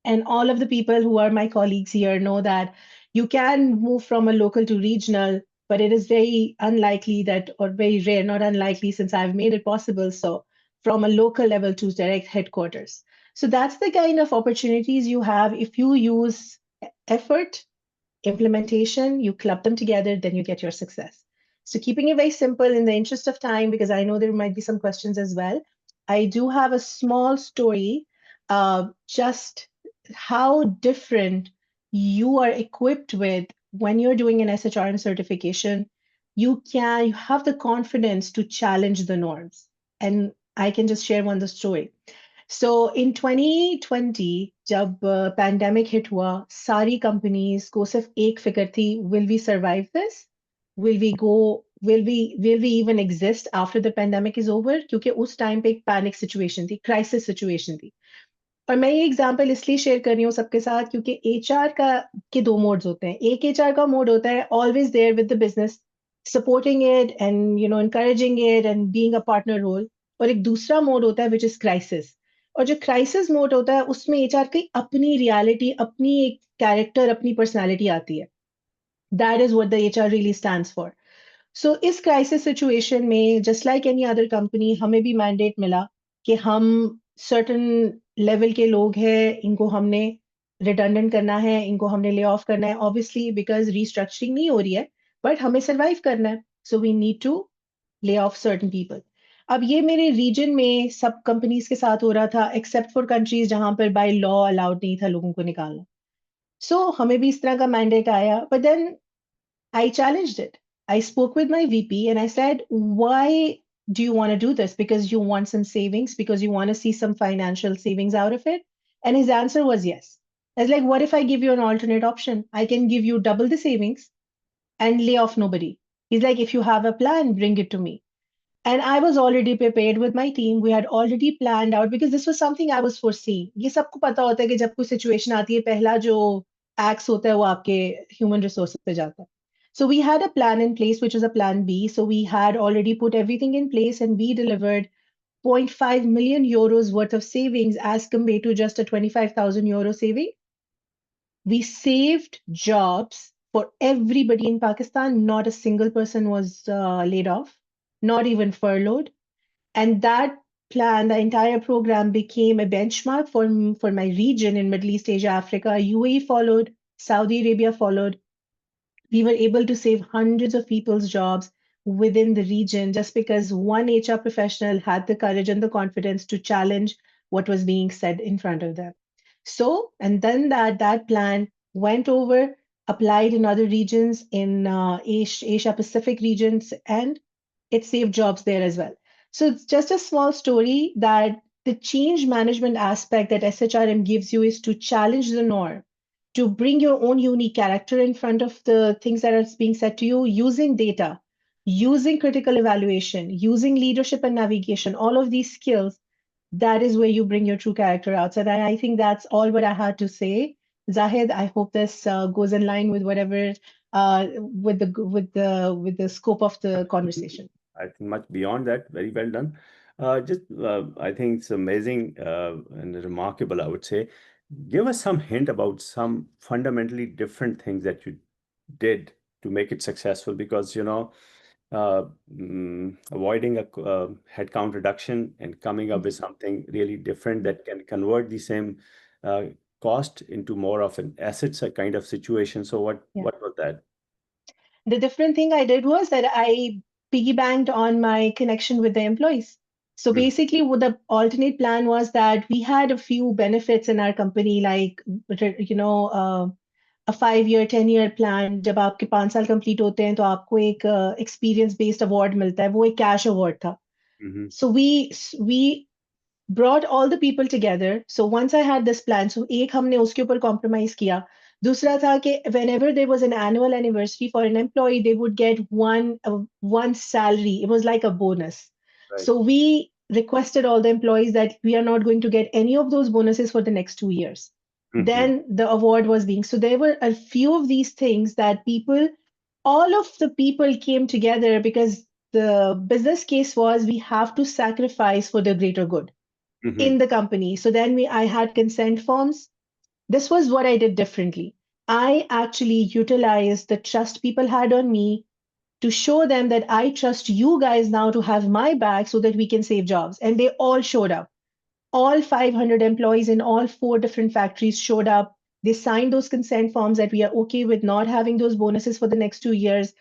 And all of the people who are my colleagues here know that you can move from a local to regional, but it is very unlikely that, or very rare, not unlikely, since I've made it possible. So from a local level to direct headquarters. So that's the kind of opportunities you have if you use effort, implementation, you club them together, then you get your success. So keeping it very simple in the interest of time, because I know there might be some questions as well. I do have a small story, just how different you are equipped with when you're doing an SHRM certification. You have the confidence to challenge the norms. And I can just share one the story. So in 2020, जब pandemic hit हुआ, सारी companies को सिर्फ एक फिक्र थी, will we survive this? Will we even exist after the pandemic is over? क्योंकि उस time पे एक panic situation थी, crisis situation थी. और मैं ये एग्जाम्पल इसलिए शेयर कर रही हूँ सबके साथ क्योंकि एचआर के दो मोड्स होते हैं. एक एचआर का मोड होता है always there with the business, supporting it and encouraging it and being a partner role. और एक दूसरा मोड होता है विच इज क्राइसिस. और जो क्राइसिस मोड होता है उसमें एचआर की अपनी रियलिटी, अपनी एक कैरेक्टर, अपनी पर्सनैलिटी आती है. That is what the HR really stands for. So इस क्राइसिस सिचुएशन में just like any other company हमें भी मैंडेट मिला कि हम सर्टन लेवल के लोग हैं, इनको हमने रिडंडेंट करना है, इनको हमने ले ऑफ करना है, ऑब्वियसली बिकॉज रीस्ट्रक्चरिंग नहीं हो रही है, बट हमें सर्वाइव करना है. So we need to lay off certain people. अब ये मेरे रीजन में सब कंपनीज के साथ हो रहा था एक्सेप्ट फॉर कंट्रीज जहां पर बाय लॉ अलाउड नहीं था लोगों को निकालना. सो हमें भी इस तरह का मैंडेट आया, but then I challenged it. I spoke with my VP and I said, why do you want to do this? Because you want some savings, because you want to see some financial savings out of it? And his answer was yes. I was like, what if I give you an alternate option? I can give you double the savings and lay off nobody. He's like, if you have a plan, bring it to me. And I was already prepared with my team. We had already planned out because this was something I was foreseeing. ये सबको पता होता है कि जब कोई situation आती है, पहला जो acts होता है वो आपके human resources पे जाता है. So we had a plan in place, which was a plan B. So we had already put everything in place and we delivered 0.5 million euros worth of savings as compared to just a 25,000 euro saving. We saved jobs for everybody in Pakistan. Not a single person was laid off, not even furloughed. And that plan, the entire program became a benchmark for my region in Middle East, Asia, Africa. UAE followed, Saudi Arabia followed. We were able to save hundreds of people's jobs within the region just because one HR professional had the courage and the confidence to challenge what was being said in front of them. So, and then that plan went over, applied in other regions in Asia Pacific regions, and it saved jobs there as well. So it's just a small story that the change management aspect that SHRM gives you is to challenge the norm, to bring your own unique character in front of the things that are being said to you using data, using critical evaluation, using leadership and navigation, all of these skills. That is where you bring your true character out. So I think that's all what I had to say. Zahid, I hope this goes in line with whatever with the scope of the conversation. I think much beyond that. Very well done. I think it's amazing and remarkable, I would say. Give us some hint about some fundamentally different things that you did to make it successful, because uh, avoiding a headcount reduction and coming up with something really different that can convert the same uh, cost into more of an assets a kind of situation. So Yeah. what was that? The different thing I did was that I piggybanked on my connection with the employees. So basically, what the alternate plan was that we had a few benefits in our company, like a 5 year, 10 year plan. जब आपके 5 साल complete होते हैं तो आपको एक experience based award मिलता है. वो एक cash award था. So we brought all the people together. So once I had this plan, so एक हमने उसके ऊपर compromise किया. दूसरा था कि whenever there was an annual anniversary for an employee, they would get one salary. It was like a bonus. Right. So we requested all the employees that we are not going to get any of those bonuses for the next 2 years. Then the award was being. So there were a few of these things that all of the people came together because the business case was we have to sacrifice for the greater good in the company. So then I had consent forms. This was what I did differently. I actually utilized the trust people had on me to show them that I trust you guys now to have my back so that we can save jobs. And they all showed up. All 500 employees in all 4 different factories showed up. They signed those consent forms that we are okay with not having those bonuses for the next 2 years.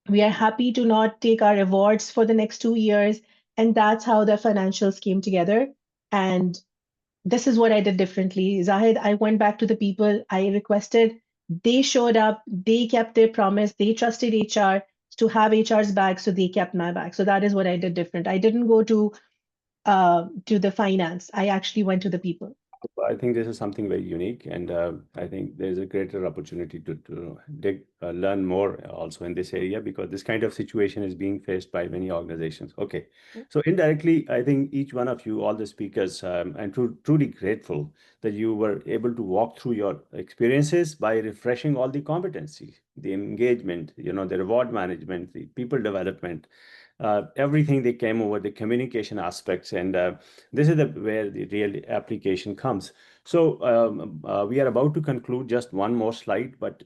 We are happy to not take our awards for the next 2 years. And that's how the financials came together. And this is what I did differently. Zahid, I went back to the people I requested. They showed up, they kept their promise, they trusted HR to have HR's back, so they kept my back. So that is what I did different. I didn't go to the finance. I actually went to the people. I think this is something very unique, and I think there's a greater opportunity to learn more also in this area, because this kind of situation is being faced by many organizations. Okay, so indirectly, I think each one of you, all the speakers, I'm truly grateful that you were able to walk through your experiences by refreshing all the competencies, the engagement, the reward management, the people development, everything they came over, the communication aspects, and this is where the real application comes. So we are about to conclude, just one more slide, but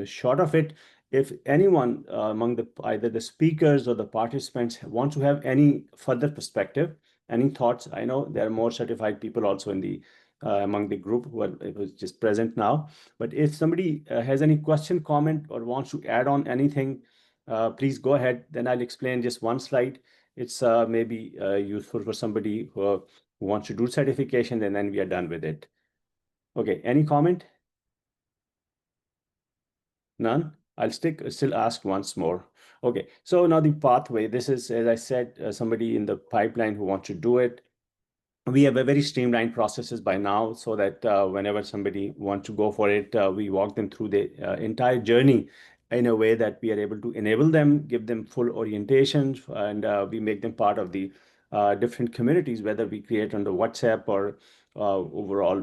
short of it, if anyone among either the speakers or the participants wants to have any further perspective, any thoughts, I know there are more certified people also in the among the group who was just present now. But if somebody has any question, comment, or wants to add on anything, please go ahead. Then I'll explain just one slide. It's maybe useful for somebody who wants to do certification, and then we are done with it. Okay, any comment? None? I'll still ask once more. Okay, so now the pathway. This is, as I said, somebody in the pipeline who wants to do it. We have a very streamlined processes by now, so that whenever somebody wants to go for it, we walk them through the entire journey in a way that we are able to enable them, give them full orientation, and we make them part of the different communities, whether we create on the WhatsApp or overall,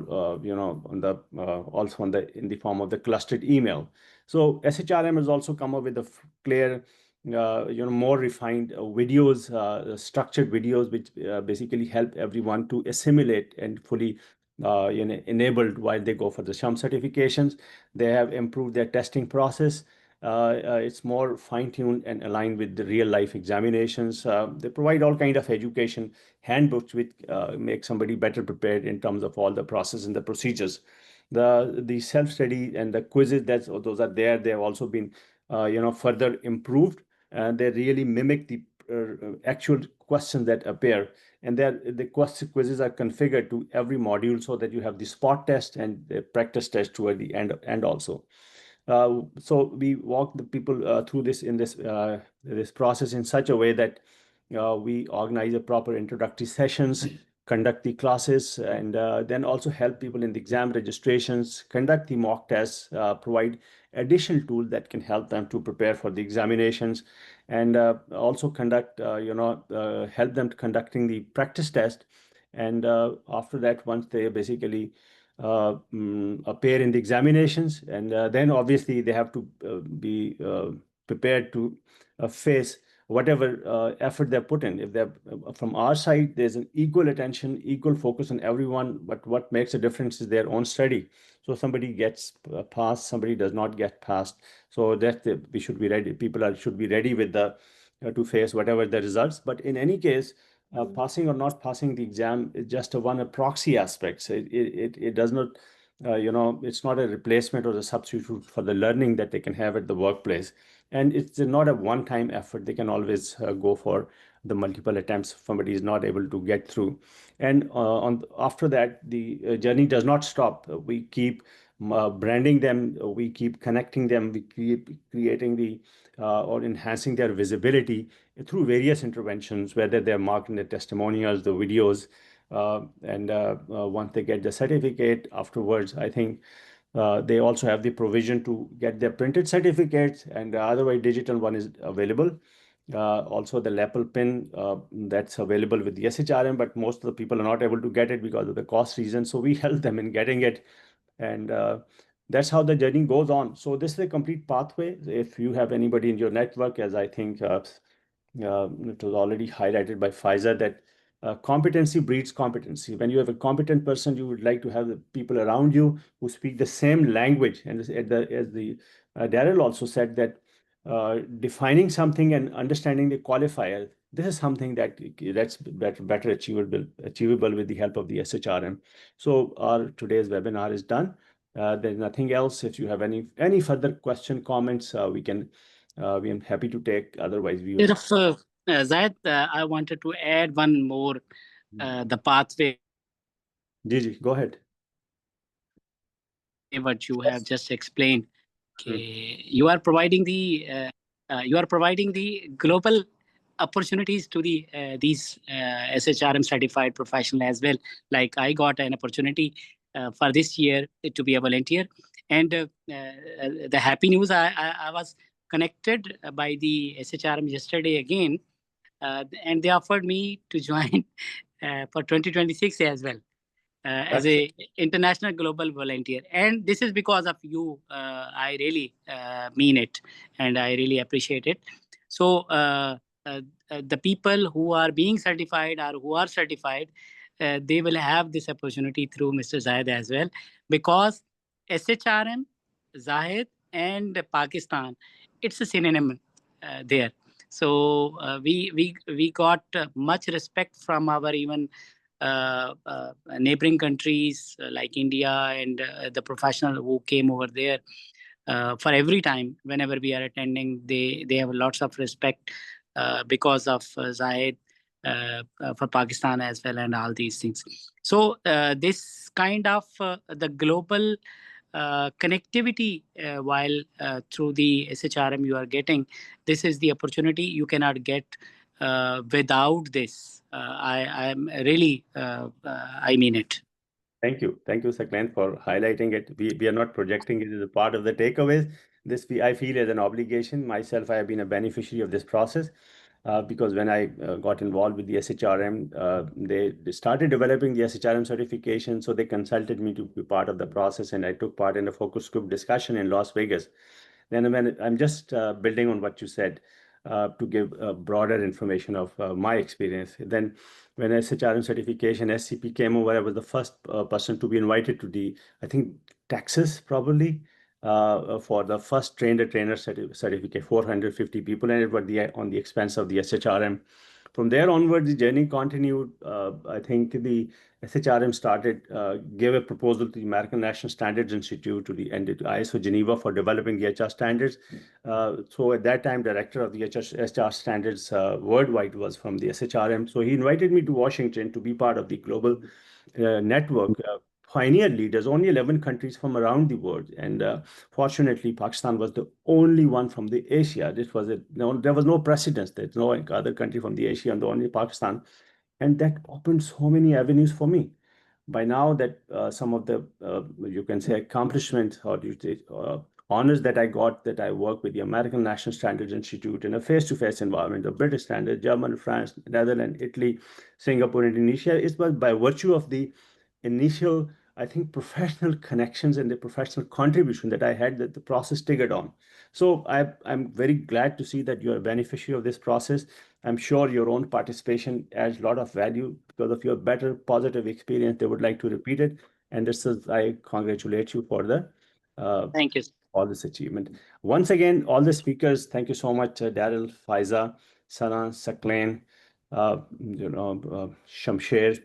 on the also in the form of the clustered email. So SHRM has also come up with a clear, more refined videos, structured videos, which basically help everyone to assimilate and fully enabled while they go for the SHRM certifications. They have improved their testing process. It's more fine-tuned and aligned with the real-life examinations. They provide all kind of education handbooks, which make somebody better prepared in terms of all the process and the procedures. The self-study and the quizzes, those are there. They have also been further improved. They really mimic the actual questions that appear, and the quizzes are configured to every module so that you have the spot test and the practice test toward the end also. So we walk the people through this process in such a way that we organize a proper introductory sessions, conduct the classes, and then also help people in the exam registrations, conduct the mock tests, provide additional tools that can help them to prepare for the examinations, and also conduct, help them conducting the practice test. And after that, once they basically appear in the examinations, and then obviously they have to be prepared to face whatever effort they put in. If they're from our side, there's an equal attention, equal focus on everyone, but what makes a difference is their own study. So somebody gets passed, somebody does not get passed. So that we should be ready. People should be ready with the to face whatever the results. But in any case, passing or not passing the exam is just a proxy aspect. So it does not, it's not a replacement or a substitute for the learning that they can have at the workplace. And it's not a one-time effort. They can always go for the multiple attempts if somebody is not able to get through. And after that, the journey does not stop. We keep branding them, we keep connecting them, we keep creating or enhancing their visibility through various interventions, whether they're marketing the testimonials, the videos, and once they get the certificate afterwards, I think they also have the provision to get their printed certificates, and otherwise digital one is available. Also the lapel pin that's available with the SHRM, but most of the people are not able to get it because of the cost reason. So we help them in getting it, and that's how the journey goes on. So this is a complete pathway. If you have anybody in your network, as I think it was already highlighted by Pfizer, that competency breeds competency. When you have a competent person, you would like to have the people around you who speak the same language. And as Daryl also said, that defining something and understanding the qualifier, this is something that's better achievable with the help of the SHRM. So our today's webinar is done. There's nothing else. If you have any further comments, we are happy to take. Otherwise, we will. Zahid, I wanted to add one more, the pathway. Gigi, go ahead. What you have just explained. You are providing the global opportunities to these SHRM certified professional as well. Like I got an opportunity for this year to be a volunteer, and the happy news, I was connected by the SHRM yesterday again, and they offered me to join for 2026 as well. As a international global volunteer, and this is because of you. I really mean it, and I really appreciate it. So the people who are being certified or who are certified, they will have this opportunity through Mr. Zahid as well, because SHRM, Zahid, and Pakistan, it's a synonym there. So we got much respect from our even neighboring countries like India, and the professional who came over there. For every time, whenever we are attending, they have lots of respect because of Zahid, for Pakistan as well, and all these things. So this kind of the global connectivity, while through the SHRM you are getting, this is the opportunity you cannot get without this. I am really, I mean it. Thank you, Saklan, for highlighting it. We are not projecting it as a part of the takeaways. I feel as an obligation. Myself, I have been a beneficiary of this process. Because when I got involved with the SHRM, they started developing the SHRM certification. So they consulted me to be part of the process, and I took part in a focus group discussion in Las Vegas. Then when I'm just building on what you said, to give broader information of my experience. Then when SHRM certification, SCP came over, I was the first person to be invited to I think, Texas probably, for the first trainer certificate, 450 people, and it was on the expense of the SHRM. From there onward, the journey continued. I think the SHRM gave a proposal to the American National Standards Institute, and to ISO Geneva for developing the HR standards. So at that time, director of the HR standards worldwide was from the SHRM. So he invited me to Washington to be part of the global network, pioneer leaders, only 11 countries from around the world. And fortunately, Pakistan was the only one from the Asia. There was no precedence. There's no other country from the Asia, and the only Pakistan. And that opened so many avenues for me. By now, that some of the, you can say, accomplishments or honors that I got, that I work with the American National Standards Institute in a face-to-face environment, the British Standard, German, France, Netherlands, Italy, Singapore, Indonesia, is by virtue of the initial, I think, professional connections and the professional contribution that I had, that the process triggered on. So I'm very glad to see that you're a beneficiary of this process. I'm sure your own participation adds a lot of value because of your better positive experience. They would like to repeat it. And I congratulate you for Thank you. all this achievement. Once again, all the speakers, thank you so much, Daryl, Faiza, Sana, Saklain, Shamsher,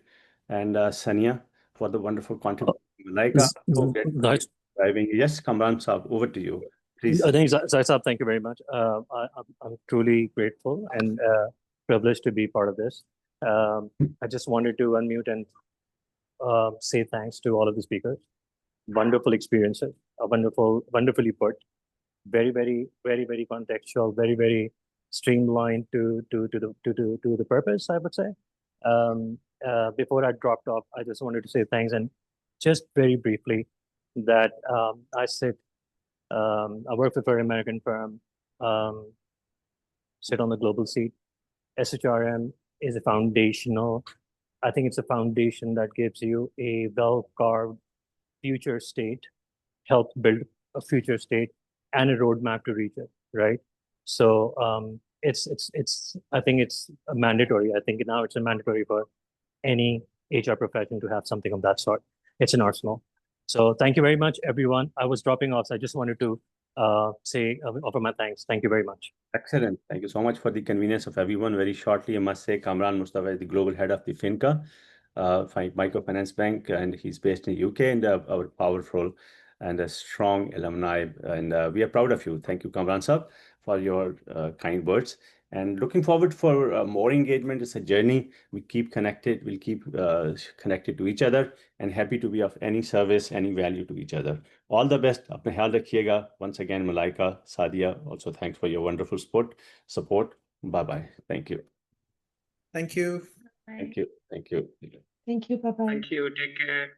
and Sania, for the wonderful contribution. Malaika, driving. Yes, Kamran Saab, over to you. Please. I think Zaid Saab, thank you very much. I'm truly grateful and privileged to be part of this. I just wanted to unmute and say thanks to all of the speakers. Wonderful experiences, wonderfully put. Very, very, very, very contextual, very, very streamlined to the purpose, I would say. Before I dropped off, I just wanted to say thanks, and just very briefly that I work for an American firm, sit on the global seat. SHRM is a foundational, I think it's a foundation that gives you a well-carved future state, help build a future state and a roadmap to reach it, right? So I think it's a mandatory. I think now it's a mandatory for any HR profession to have something of that sort. It's an arsenal. So thank you very much, everyone. I was dropping off, so I just wanted to offer my thanks. Thank you very much. Excellent. Thank you so much for the convenience of everyone. Very shortly, I must say, Kamran Mustafa is the global head of the FINCA, Microfinance Bank, and he's based in the UK, and our powerful and a strong alumni. And we are proud of you. Thank you, Kamran Saab, for your kind words. And looking forward for more engagement. It's a journey. We keep connected. We'll keep connected to each other, and happy to be of any service, any value to each other. All the best. Apne khayal rakhiyega. Once again, Malaika, Sadia, also thanks for your wonderful support. Bye-bye. Thank you. Thank you. Thank you. Thank you. Thank you. Bye-bye. Thank you. Take care.